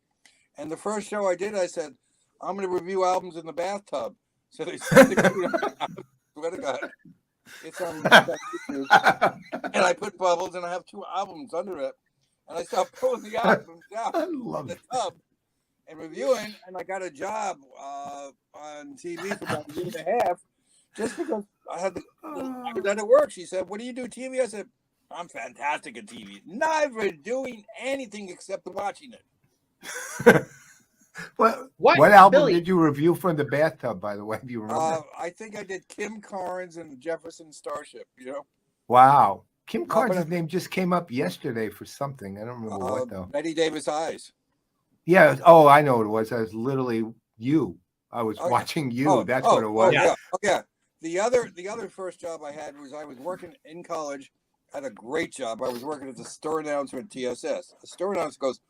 And the first show I did, I said, "I'm going to review albums in the bathtub." So they sent the crew. I swear to God, it's on YouTube. And I put bubbles, and I have 2 albums under it. And I start pulling the albums out in the tub and reviewing. And I got a job on TV for about a year and a half, just because I was at work. She said, "What do you do TV?" I said, "I'm fantastic at TV. Never doing anything except watching it." What album did you review from the bathtub, by the way? Do you remember? I think I did Kim Carnes and Jefferson Starship, Wow. Kim Carnes' name just came up yesterday for something. I don't remember what, though. Betty Davis Eyes. Yeah. Oh, I know what it was. I was literally you. I was watching you. That's what it was. Yeah. The other first job I had was I was working in college. I had a great job. I was working as a store announcer at TSS. The store announcer goes,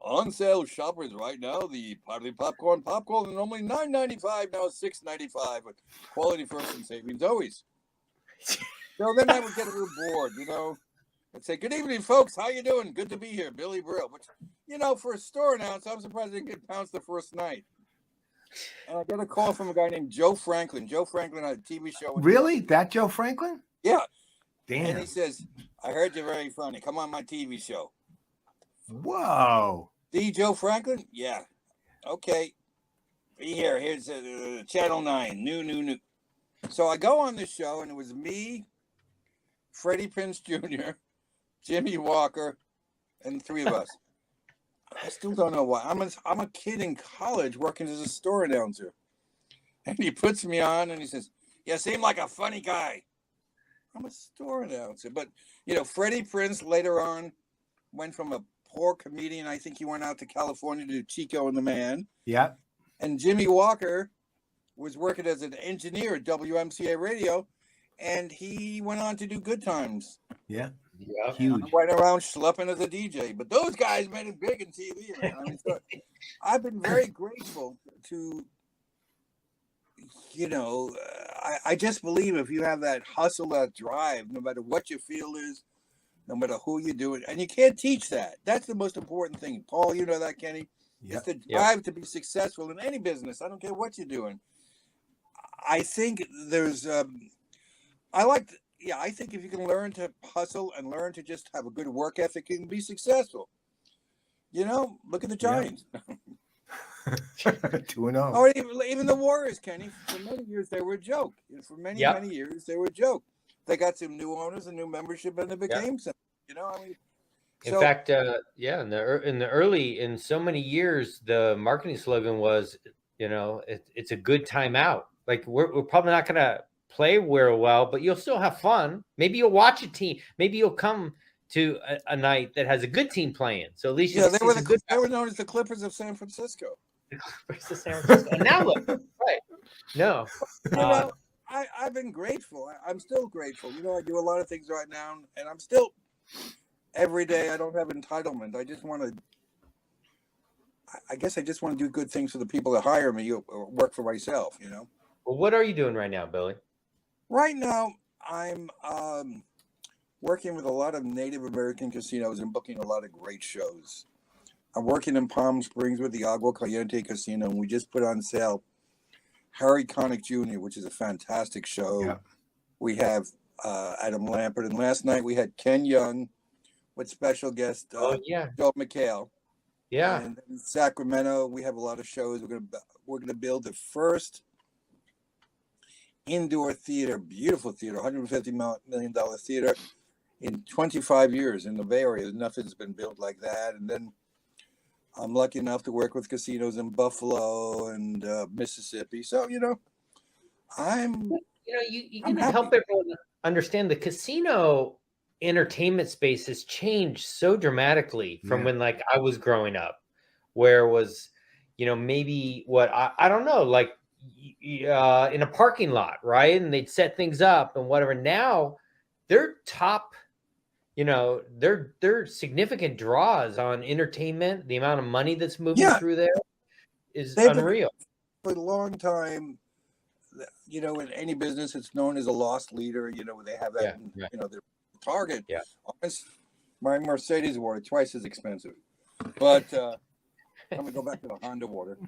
"On sale, shoppers right now. The Party popcorn is normally $9.95, now it's $6.95, with quality first and savings always." So then I would get a little bored, I'd say, "Good evening, folks. How you doing? Good to be here, Billy Brill." Which, for a store announcer, I'm surprised I didn't get pounced the first night. And I got a call from a guy named Joe Franklin. Joe Franklin had a TV show. Really? That Joe Franklin? Yeah. Damn. And he says, "I heard you're very funny. Come on my TV show." Whoa. The Joe Franklin? Yeah. Okay. Be here. Here's Channel 9. New. So I go on this show, and it was me, Freddie Prinze Jr., Jimmy Walker, and 3 of us. I still don't know why. I'm a kid in college working as a store announcer. And he puts me on, and he says, "You seem like a funny guy." I'm a store announcer. But, Freddie Prinze later on went from a poor comedian. I think he went out to California to do Chico and the Man. Yeah. And Jimmy Walker was working as an engineer at WMCA Radio, and he went on to do Good Times. Yeah. Yeah. Huge. I went around schlepping as a DJ, but those guys made it big in TV. Man. So I've been very grateful to, I just believe if you have that hustle, that drive, no matter what your field is, no matter who you do it, and you can't teach that. That's the most important thing. Paul, you know that, Kenny. Yeah. It's the drive to be successful in any business. I don't care what you're doing. I think there's, I think if you can learn to hustle and learn to just have a good work ethic, you can be successful. Look at the Giants. 2-0. Or even the Warriors, Kenny. For many years, they were a joke. For many years, they were a joke. They got some new owners and new membership, and they became something. In fact, in so many years, the marketing slogan was, it's a good time out. Like we're probably not going to play very well, but you'll still have fun. Maybe you'll watch a team. Maybe you'll come to a night that has a good team playing. So at least you Yeah, can they were see some good they were known as the Clippers of San Francisco. versus San Francisco. And now look, right? No, You know, I've been grateful. I'm still grateful. You know, I do a lot of things right now, and I'm still every day. I don't have entitlement. I just want to. I guess I just want to do good things for the people that hire me or work for myself. You know. well, what are you doing right now, Billy? Right now, I'm working with a lot of Native American casinos and booking a lot of great shows. I'm working in Palm Springs with the Agua Caliente Casino, and we just put on sale Harry Connick Jr., which is a fantastic show. Yeah. We have Adam Lampert, and last night we had Ken Young with special guest Oh yeah, Joe McHale. yeah. And in Sacramento, we have a lot of shows. We're gonna build the first indoor theater, beautiful theater, $150 million theater in 25 years in the Bay Area. Nothing's been built like that. And then I'm lucky enough to work with casinos in Buffalo and Mississippi. So, you know, You I'm can help happy. everyone understand the casino entertainment space has changed so dramatically from Yeah. when like I was growing up, where it was, maybe what I don't know, like in a parking lot, right? And they'd set things up and whatever. Now they're top, they're significant draws on entertainment. The amount of money that's moving Yeah. through there is They've been- unreal. For a long time, you know, in any business, it's known as a loss leader. You know, they have that, Yeah, right. you know, their target. Yeah. My Mercedes water, twice as expensive. But I'm going to go back to the Honda water.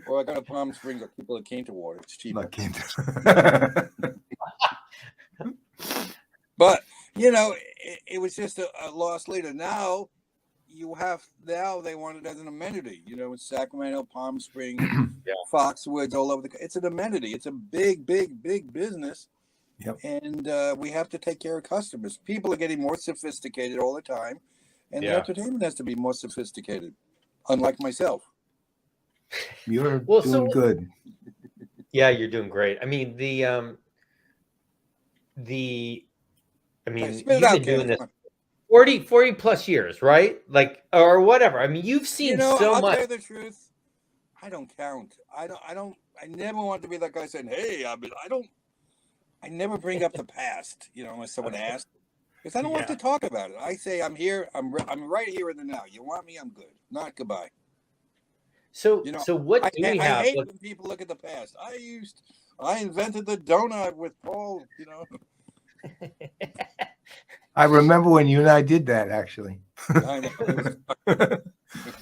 Or I got a Palm Springs or people that came to water. It's cheaper. Like Kent. But, you know, it was just a loss leader. Now, they want it as an amenity, you know, in Sacramento, Palm Springs, Yeah. Foxwoods, all over it's an amenity. It's a big, big, big business. Yep. And we have to take care of customers. People are getting more sophisticated all the time, and the Yeah. entertainment has to be more sophisticated, unlike myself. You're Well, doing so- good. Yeah, you're doing great. I mean, Hey, you've spit it been out, doing Ken. this 40 plus years, right? Like, or whatever. I mean, you've seen You know, so I'll much. tell you the truth. I don't count. I never want to be that guy saying, "Hey, I never bring up the past," you know, unless someone asks. Because I don't want to talk about it. I say I'm here. I'm right here in the now. You want me? I'm good. Not goodbye. So, You know, so what do we I have? hate Look, when people look at the past. I invented the donut with Paul. You know, I remember when you and I did that, actually. I know.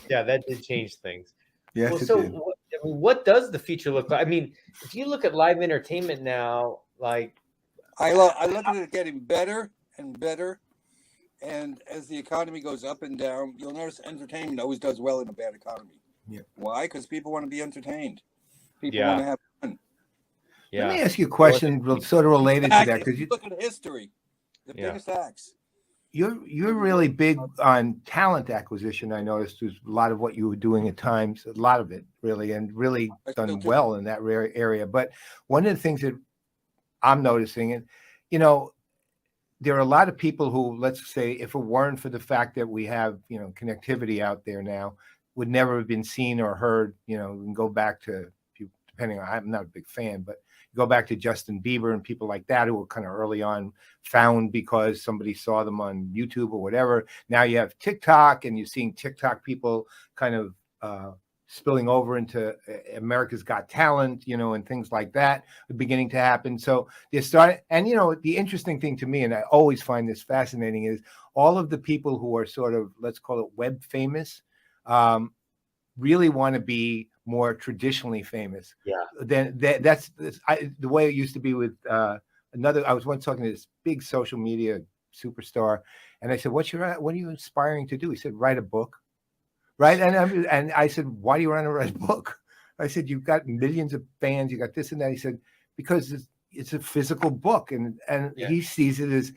yeah, that did change things. Yes, Well, it so did. what does the future look like? I mean, if you look at live entertainment now, like, I look at it getting better and better. And as the economy goes up and down, you'll notice entertainment always does well in a bad economy. Yeah. Why? Because people want to be entertained. People Yeah. want to have fun. yeah, Let me ask you a question sort of related to Act, that, if because you look at history, the Yeah. biggest acts. you're really big on talent acquisition. I noticed was a lot of what you were doing at times, a lot of it really, and really I still done do. well in that area. But one of the things that I'm noticing, and there are a lot of people who, let's say, if it weren't for the fact that we have connectivity out there now, would never have been seen or heard. And go back to, depending on, I'm not a big fan, but go back to Justin Bieber and people like that who were kind of early on found because somebody saw them on YouTube or whatever. Now you have TikTok, and you're seeing TikTok people kind of spilling over into America's Got Talent, and things like that are beginning to happen. So they started, and the interesting thing to me, and I always find this fascinating, is all of the people who are sort of, let's call it web famous, really want to be more traditionally famous. Yeah. Then that's the way it used to be with another. I was once talking to this big social media superstar, and I said, "What are you aspiring to do?" He said, "Write a book." Right. And I said, "Why do you want to write a book?" I said, "You've got millions of fans, you got this and that." He said, "Because it's a physical book." And Yeah. he sees that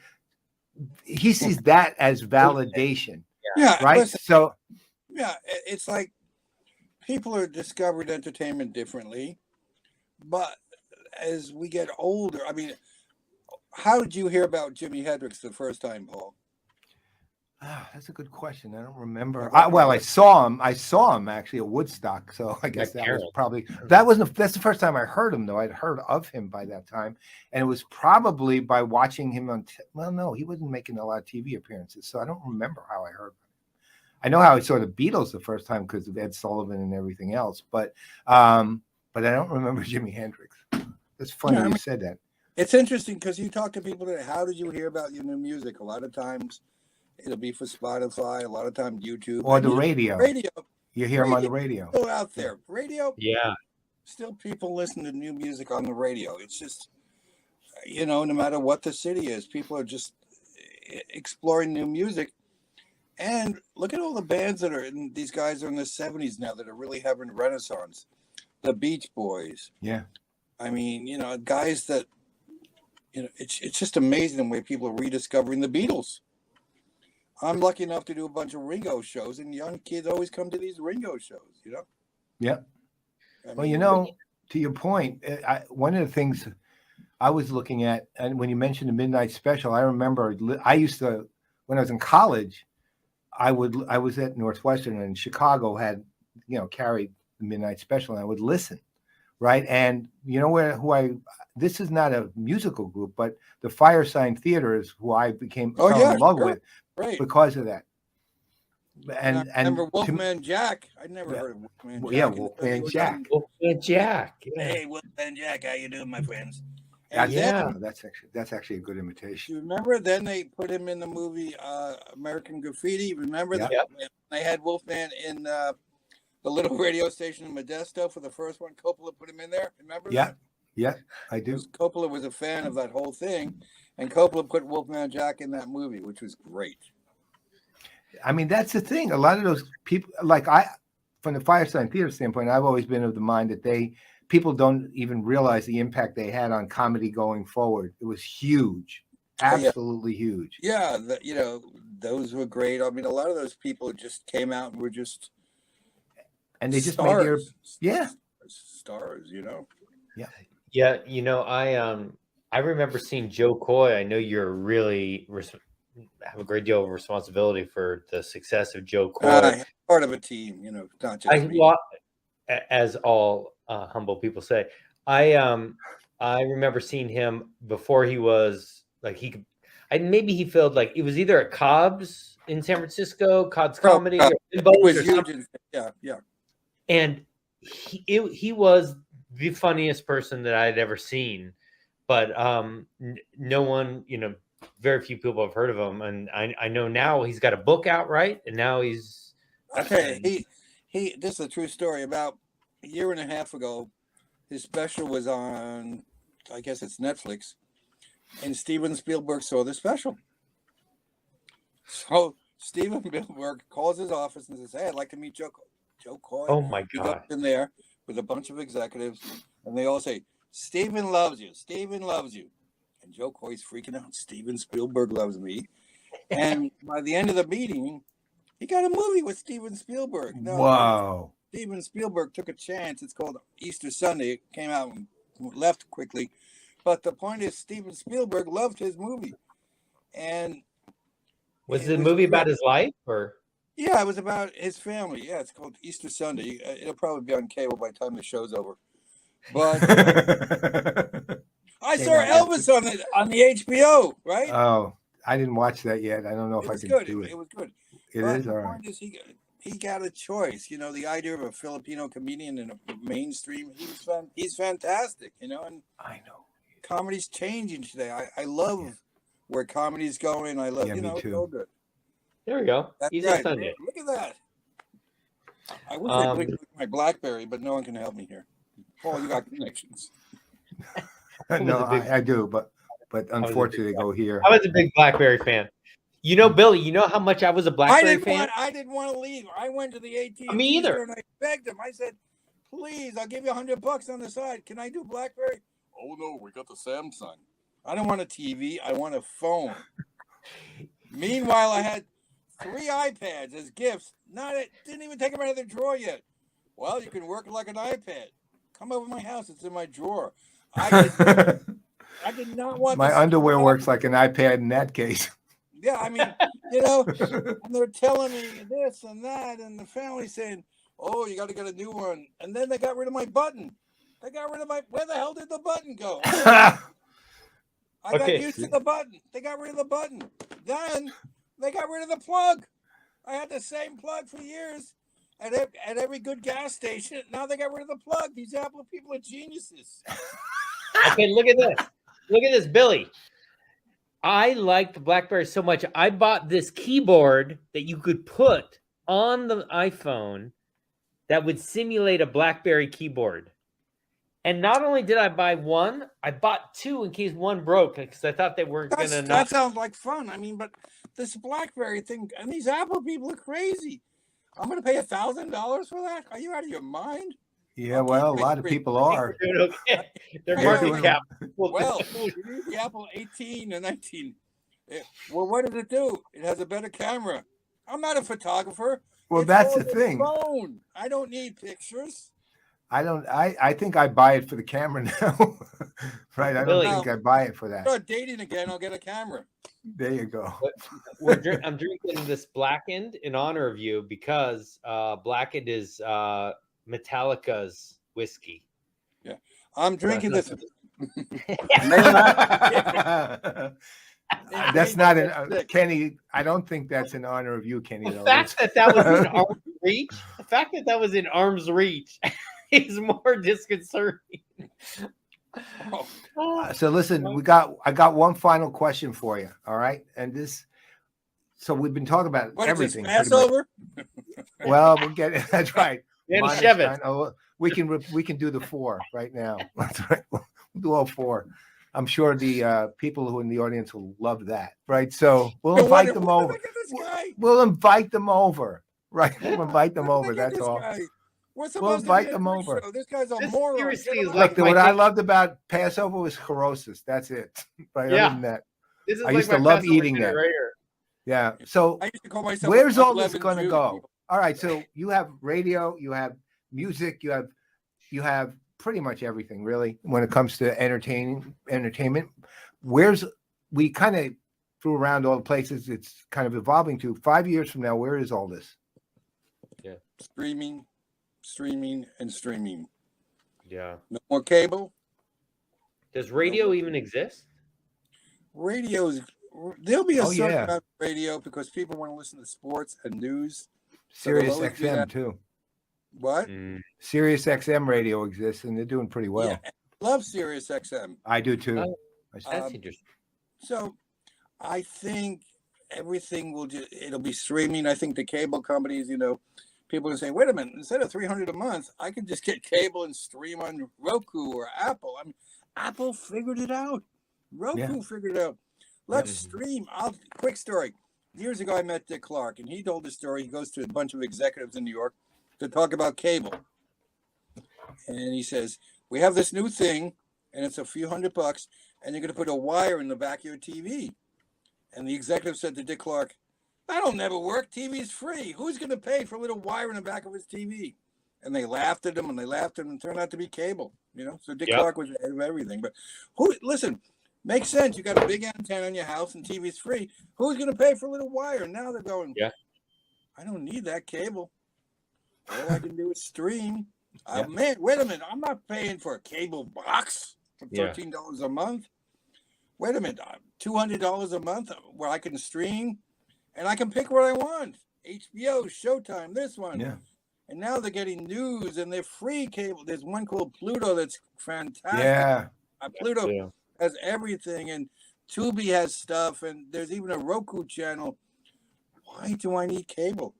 as validation. Yeah. Right. Listen, So yeah, it's like people are discovered entertainment differently, but as we get older, I mean, how did you hear about Jimi Hendrix the first time, Paul? That's a good question. I don't remember. I saw him. I saw him actually at Woodstock. So I guess that was probably that's the first time I heard him though. I'd heard of him by that time, and it was probably by watching him on. Well, no, he wasn't making a lot of TV appearances, so I don't remember how I heard him. I know how I saw the Beatles the first time because of Ed Sullivan and everything else, but I don't remember Jimi Hendrix. It's funny you said that. It's interesting because you talk to people that, how did you hear about your new music? A lot of times it'll be for Spotify, a lot of times YouTube. Or the radio. Radio. You hear them on the radio. Still out there. Radio. Yeah. Still people listen to new music on the radio. It's just, no matter what the city is, people are just exploring new music. And look at all the bands that are in, these guys are in the 70s now that are really having a renaissance. The Beach Boys. Yeah. I mean, guys that, it's just amazing the way people are rediscovering the Beatles. I'm lucky enough to do a bunch of Ringo shows, and young kids always come to these Ringo shows, Yeah. I Well, mean, to your point, one of the things I was looking at, and when you mentioned the Midnight Special, I remember I used to, when I was in college, I was at Northwestern, and Chicago had, carried the Midnight Special, and I would listen, right? And this is not a musical group, but the Firesign Theater is who I fell in love with because of that. And I remember Wolfman Jack. I'd never heard of Wolfman Jack. Yeah, Wolfman Jack. Wolfman Jack. Yeah. Hey, Wolfman Jack, how you doing, my friends? That's actually a good imitation. You remember? Then they put him in the movie American Graffiti. Remember that? They had Wolfman in the little radio station in Modesto for the first one. Coppola put him in there. Remember? Yeah, I do. Coppola was a fan of that whole thing, and Coppola put Wolfman Jack in that movie, which was great. I mean, that's the thing. A lot of those people, from the Firesign Theater standpoint, I've always been of the mind that people don't even realize the impact they had on comedy going forward. It was huge, absolutely huge. Yeah, those were great. I mean, a lot of those people just came out and were just, and they just stars. made stars. Yeah. I remember seeing Joe Coy. I know you're really have a great deal of responsibility for the success of Joe Coy. Part of a team, not just me. As all humble people say. I remember seeing him before he was maybe he filled it was either at Cobb's in San Francisco, Cobb's Comedy, or huge. Yeah. And he was the funniest person that I had ever seen, but no one, very few people have heard of him, and I know now he's got a book out, right? And now he's okay. This is a true story. About a year and a half ago, his special was on, I guess it's Netflix, and Steven Spielberg saw the special. So Steven Spielberg calls his office and says, "Hey, I'd like to meet Joe Coy." Oh my He God! goes in there with a bunch of executives, and they all say, "Steven loves you. Steven loves you." And Joe Coy's freaking out. Steven Spielberg loves me. And by the end of the meeting, he got a movie with Steven Spielberg. Wow. Steven Spielberg took a chance. It's called Easter Sunday. It came out and left quickly. But the point is, Steven Spielberg loved his movie. And was the movie about his life, or? Yeah, it was about his family. Yeah, it's called Easter Sunday. It'll probably be on cable by the time the show's over. But I saw Elvis on the HBO, right? Oh, I didn't watch that yet. I don't know if I can do it. It was good. It is all right. He got a choice. The idea of a Filipino comedian in a mainstream. He's fantastic. And I know comedy's changing today. I love where comedy's going. I love me too. It's all good. There we go. That's Easy right. Sunday. Look at that. I wish I could with my BlackBerry, but no one can help me here. Paul, you got connections. No, I do, but unfortunately, they go here. I was a big BlackBerry fan. Billy, you know how much I was a BlackBerry fan? I didn't want to leave. I went to the AT&T Me either. store and I begged him. I said, "Please, I'll give you $100 on the side. Can I do BlackBerry?" "Oh no, we got the Samsung." I don't want a TV. I want a phone. Meanwhile, I had 3 iPads as gifts. Didn't even take them out of the drawer yet. "Well, you can work like an iPad. Come over to my house. It's in my drawer." I did not want My this- underwear works like an iPad in that case. Yeah, I mean, you know, and they're telling me this and that, and the family saying, "Oh, you got to get a new one," and then they got rid of my button. They got rid of my. Where the hell did the button go? I got Okay. used to the button. They got rid of the button. Then they got rid of the plug. I had the same plug for years at every good gas station. Now they got rid of the plug. These Apple people are geniuses. Okay, look at this. Look at this, Billy. I like the BlackBerry so much. I bought this keyboard that you could put on the iPhone that would simulate a BlackBerry keyboard. And not only did I buy one, I bought two in case one broke because I thought they weren't going to That not. sounds like fun. I mean, but this BlackBerry thing, and these Apple people are crazy. I'm going to pay $1,000 for that? Are you out of your mind? Yeah, well, a lot of people are. They're doing okay. Their Hey, market wait. cap. Well, you need the Apple 18 and 19. Well, what does it do? It has a better camera. I'm not a photographer. Well, It's that's all the the thing. phone. I don't need pictures. I think I buy it for the camera now. Right? I don't Billy. think I buy it for that. Start dating again. I'll get a camera. There you go. I'm drinking this Blackened in honor of you because Blackened is Metallica's whiskey. I'm drinking this. That's not an Kenny. I don't think that's in honor of you, Kenny. The Though. fact that that was in arm's reach, the fact that that was in arm's reach is more disconcerting. So listen, I got one final question for you. All right, and this. So we've been talking about What is this, everything. pretty much. Passover? Well, we'll get it. That's right. And Minus Shevet. 9. Oh, we can do the 4 right now. That's right. We'll do all 4. I'm sure the people who in the audience will love that. Right. So we'll No invite wonder- them where did over. I get this guy? We'll invite them over. Right. We'll invite them Where over. did I get That's this all. guy? We're We'll supposed invite to be them at the over. show. This guy's a This moron. seriously Get him is out. like Look, my what I take- loved about Passover was chorosis. That's it. Right. Yeah. Other than that. This is I like used to my love Passover eating dinner that. right here. Yeah. So I used to call myself. where's a all this unleavened going to Jew. go? All right. So you have radio, you have music, you have pretty much everything really when it comes to entertainment. We kind of threw around all the places it's kind of evolving to. 5 years from now, where is all this? Streaming, and streaming. Yeah. No more cable. Does radio even exist? Radios. There'll be a Oh, certain yeah. amount of radio because people want to listen to sports and news. So Sirius they'll always do XM that. too. What? Sirius XM radio exists and they're doing pretty well. Yeah, love Sirius XM. I do too. Oh. I- That's interesting. So I think everything it'll be streaming. I think the cable companies, people are saying, wait a minute, instead of $300 a month, I can just get cable and stream on Roku or Apple. I mean, Apple figured it out. Roku figured it out. Let's stream. Quick story. Years ago, I met Dick Clark, and he told the story. He goes to a bunch of executives in New York to talk about cable. And he says, we have this new thing, and it's a few $100, and you're going to put a wire in the back of your TV. And the executive said to Dick Clark, that'll never work. TV's free. Who's going to pay for a little wire in the back of his TV? And they laughed at him, and it turned out to be cable. So Dick Clark was ahead of everything. But listen, makes sense. You got a big antenna in your house, and TV's free. Who's going to pay for a little wire? And now they're going, I don't need that cable. All I can do is stream. Man, wait a minute. I'm not paying for a cable box for $13 a month. Wait a minute. $200 a month where I can stream and I can pick what I want. HBO, Showtime, this one. Yeah. And now they're getting news and they're free cable. There's one called Pluto that's fantastic. Yeah. Pluto has everything, and Tubi has stuff, and there's even a Roku channel. Why do I need cable?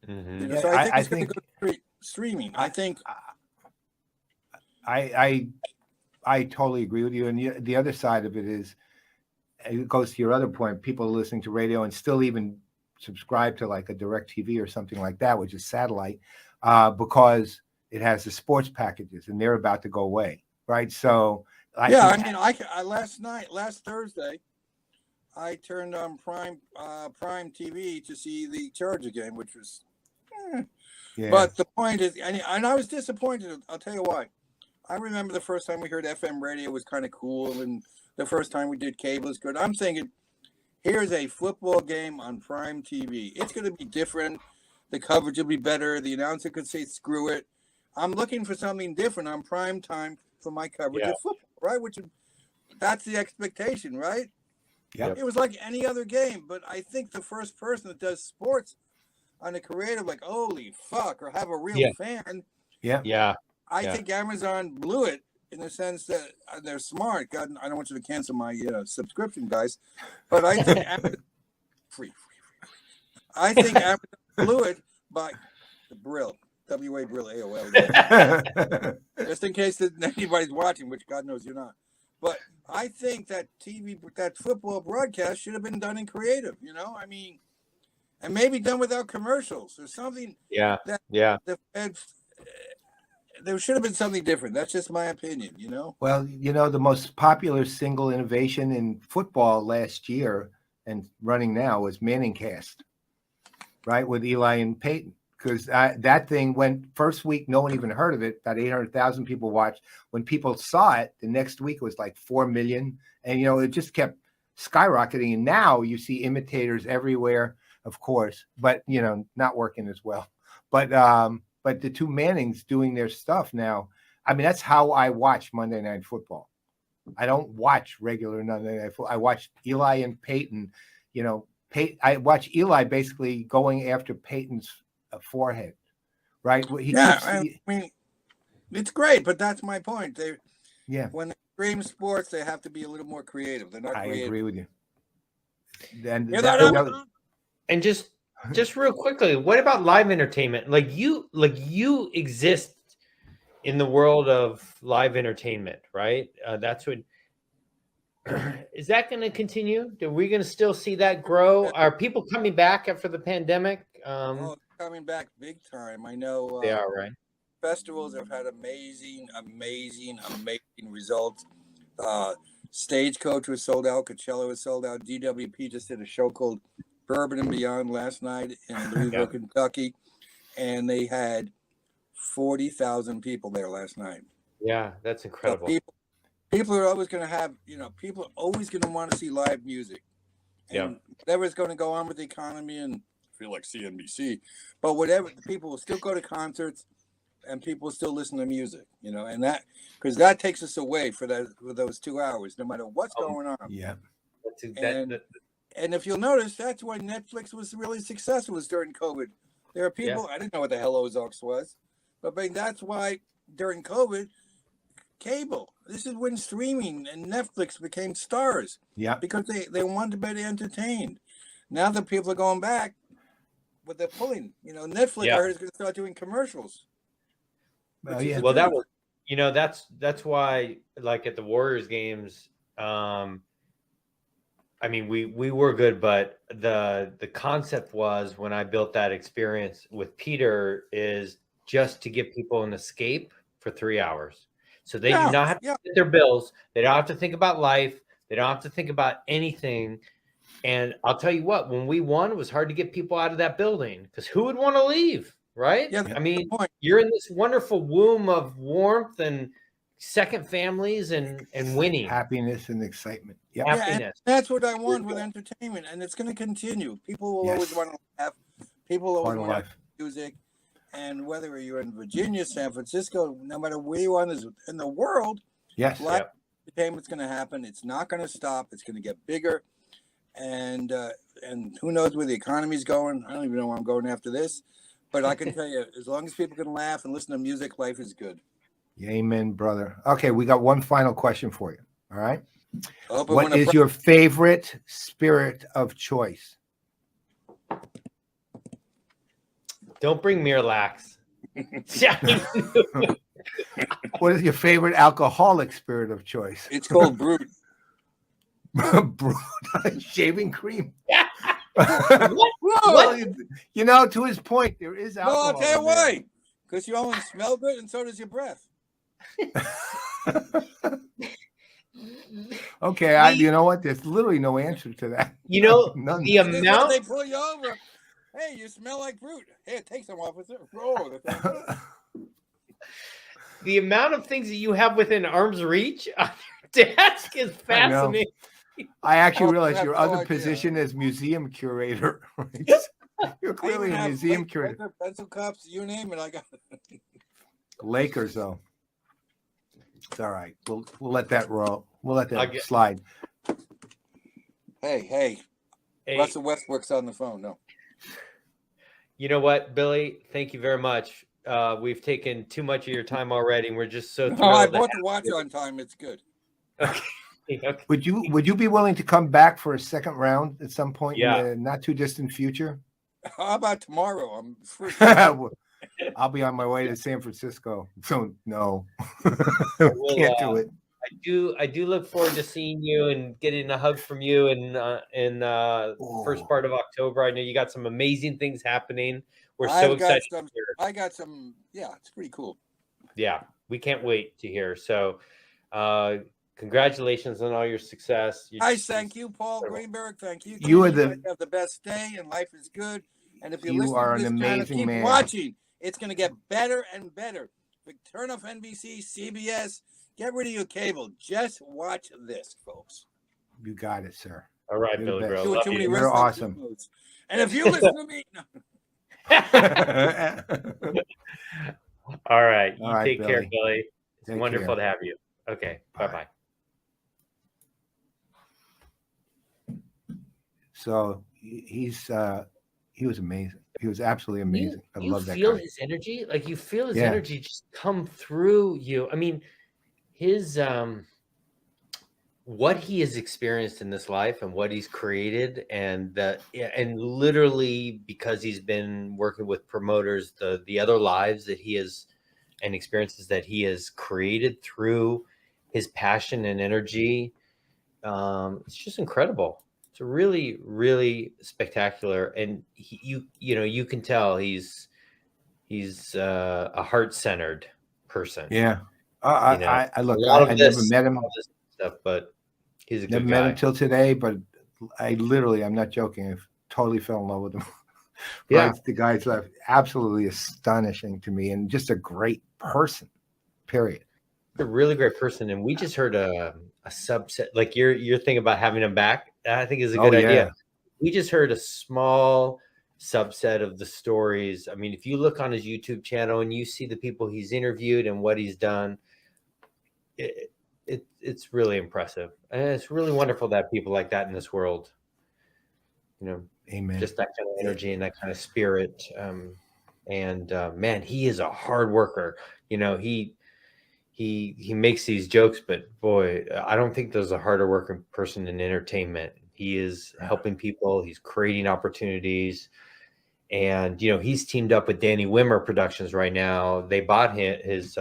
Yeah, So I think I it's going to think- go streaming. I think I totally agree with you. And the other side of it is, it goes to your other point. People are listening to radio and still even subscribe to like a direct TV or something like that, which is satellite, because it has the sports packages and they're about to go away. Right. So I last Thursday, I turned on Prime TV to see the Charger game, which was. yeah. But the point is, and I was disappointed. I'll tell you why. I remember the first time we heard FM radio was kind of cool, and the first time we did cable is good. I'm thinking, here's a football game on prime TV. It's going to be different. The coverage will be better. The announcer could say, screw it. I'm looking for something different on prime time for my coverage of football, right? That's the expectation, right? Yep. It was like any other game, but I think the first person that does sports on a creative, like, holy fuck, or have a real fan. Yeah. I think Amazon blew it in the sense that they're smart. God, I don't want you to cancel my subscription, guys, but I think Amazon, free. I think Amazon blew it by the Brill, W.A. Brill, AOL. Just in case that anybody's watching, which God knows you're not. But I think that that football broadcast should have been done in creative, I mean, and maybe done without commercials or something. Yeah. There should have been something different. That's just my opinion, Well, the most popular single innovation in football last year and running now was Manningcast, right, with Eli and Peyton. Because that thing went first week, no one even heard of it. About 800,000 people watched. When people saw it, the next week it was like 4 million. And, it just kept skyrocketing. And now you see imitators everywhere, of course, but, not working as well. But the two Mannings doing their stuff now, I mean, that's how I watch Monday Night Football. I don't watch regular Monday Night Football. I watch Eli and Peyton, I watch Eli basically going after Peyton's forehead, right? I mean, it's great, but that's my point. When they stream sports, they have to be a little more creative. They're not creative. I agree with you. And just real quickly, what about live entertainment? Like you exist in the world of live entertainment, right? That's what. Is that going to continue? Are we going to still see that grow? Are people coming back after the pandemic? Coming back big time. I know they are, right? Festivals have had amazing results. Stagecoach was sold out. Coachella was sold out. DWP just did a show called Bourbon and Beyond last night in Louisville, Kentucky, and they had 40,000 people there last night. Yeah, that's incredible. So people are always going to have, people are always going to want to see live music. And whatever's going to go on with the economy, and I feel like CNBC, but whatever, people will still go to concerts and people will still listen to music, and that, because that takes us away for those 2 hours, no matter what's going on. Yeah. And if you'll notice, that's why Netflix was really successful, was during COVID. There are people, I didn't know what the hell Ozarks was, but that's why during COVID, cable, this is when streaming and Netflix became stars. Yeah. Because they wanted to be entertained. Now that people are going back, but they're pulling, Netflix I heard is going to start doing commercials. Well, that was, that's why, like at the Warriors games, I mean, we were good, but the concept was, when I built that experience with Peter, is just to give people an escape for 3 hours. So they do not have to get their bills. They don't have to think about life. They don't have to think about anything. And I'll tell you what, when we won, it was hard to get people out of that building, because who would want to leave, right? Yeah, I mean, you're in this wonderful womb of warmth and second families and winning. Happiness and excitement. Yep. Yeah, that's what I want with entertainment, and it's going to continue. People will always want to laugh. People will always want music. And whether you're in Virginia, San Francisco, no matter where you are in the world, live entertainment's going to happen. It's not going to stop. It's going to get bigger. And who knows where the economy's going. I don't even know where I'm going after this. But I can tell you, as long as people can laugh and listen to music, life is good. Amen, brother. Okay, we got one final question for you. All right. What is your favorite spirit of choice? Don't bring Miralax. What is your favorite alcoholic spirit of choice? It's called Brut. Brut, shaving cream. What? To his point, there is alcohol. No, I'll tell you why. Because you only smell good, and so does your breath. Okay, you know what? There's literally no answer to that. None. The amount they pull you over. Hey, you smell like Brut. Hey, take some, officer. the amount of things that you have within arm's reach on your desk is I know. fascinating. I actually Oh, realized I your have no other idea. position is museum curator. Right? You're I clearly even a have museum Lake- curator. Laker pencil cups, you name it. I got it. Lakers, though. It's all right. We'll let that roll. We'll let I'll that get- slide. Hey, Hey, Russell Westbrook's on the phone. No. you know what, Billy? Thank you very much. We've taken too much of your time already, and we're just so thrilled. No, I to bought the have watch you. on time. It's good. Okay. Would you be willing to come back for a second round at some point Yeah. in the not too distant future? How about tomorrow? I'm free. I'll be on my way to San Francisco, so no, We'll, can't do it. I do look forward to seeing you and getting a hug from you in first part of October. I know you got some amazing things happening. We're so I've got excited to some. hear. I got some. Yeah, it's pretty cool. Yeah, we can't wait to hear. So, congratulations on all your success. I thank you, Paul incredible. Greenberg. Thank you. You are Kenny. the- guys have the best day, and life is good. And if you're You listening are to an this channel, amazing keep man. watching. It's going to get better and better. Turn off NBC, CBS. Get rid of your cable. Just watch this, folks. You got it, sir. All right, You're the Billy best. Brill. Doing Love too many you. You're wrestling awesome. moves. And if you listen to me, no. All right, you All right, take care, Billy. Billy. It's Take wonderful care. to have you. Okay, bye All bye. right. So he was amazing. He was absolutely amazing. I You love that feel guy. his energy, like you feel his Yeah. energy just come through you. I mean, his what he has experienced in this life and what he's created, and literally because he's been working with promoters, the other lives that he has and experiences that he has created through his passion and energy. It's just incredible. It's really, really spectacular, and you can tell he's a heart-centered person. Yeah. You know, I look. a lot of I this, never met him. all this stuff, but he's a Never good met guy. him till today, but I'm not joking. I totally fell in love with him. Yeah. Right? The guy's absolutely astonishing to me, and just a great person. Period. A really great person, and we just heard a subset, like your thing about having him back. I think is a Oh, good yeah. idea. We just heard a small subset of the stories. I mean, if you look on his YouTube channel and you see the people he's interviewed and what he's done, it's really impressive, and it's really wonderful to have people like that in this world. You know, Amen. just that kind of energy and that kind of spirit. Man, he is a hard worker. You know, he makes these jokes, but boy, I don't think there's a harder working person in entertainment. He is helping people. He's creating opportunities, and he's teamed up with Danny Wimmer Productions right now. They bought his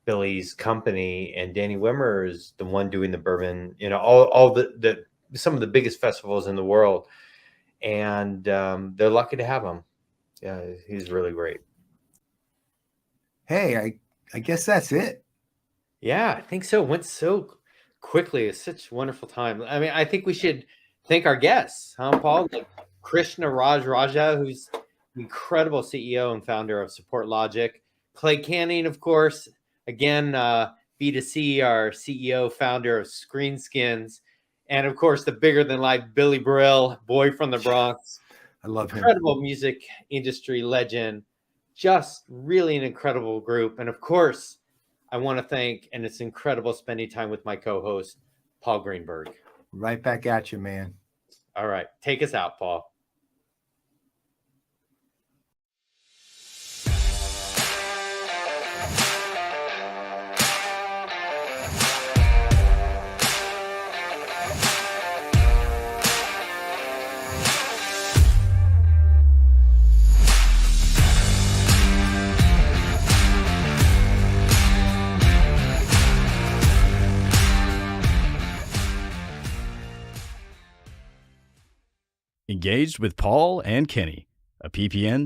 Billy's company, and Danny Wimmer is the one doing the bourbon. All the some of the biggest festivals in the world, and they're lucky to have him. Yeah, he's really great. Hey, I guess that's it. Yeah, I think so. It went so quickly. It's such a wonderful time. I mean, I think we should thank our guests, huh, Paul? Like Krishna Raja, who's the incredible CEO and founder of Supportlogic. Clay Canning, of course. Again, B2C, our CEO, founder of Screenskinz. And, of course, the bigger-than-life Billy Brill, boy from the Bronx. I love him. Incredible music industry legend. Just really an incredible group. And, of course, I want to thank, and it's incredible spending time with my co-host, Paul Greenberg. Right back at you, man. All right. Take us out, Paul. Engaged with Paul and Kenny, a PPN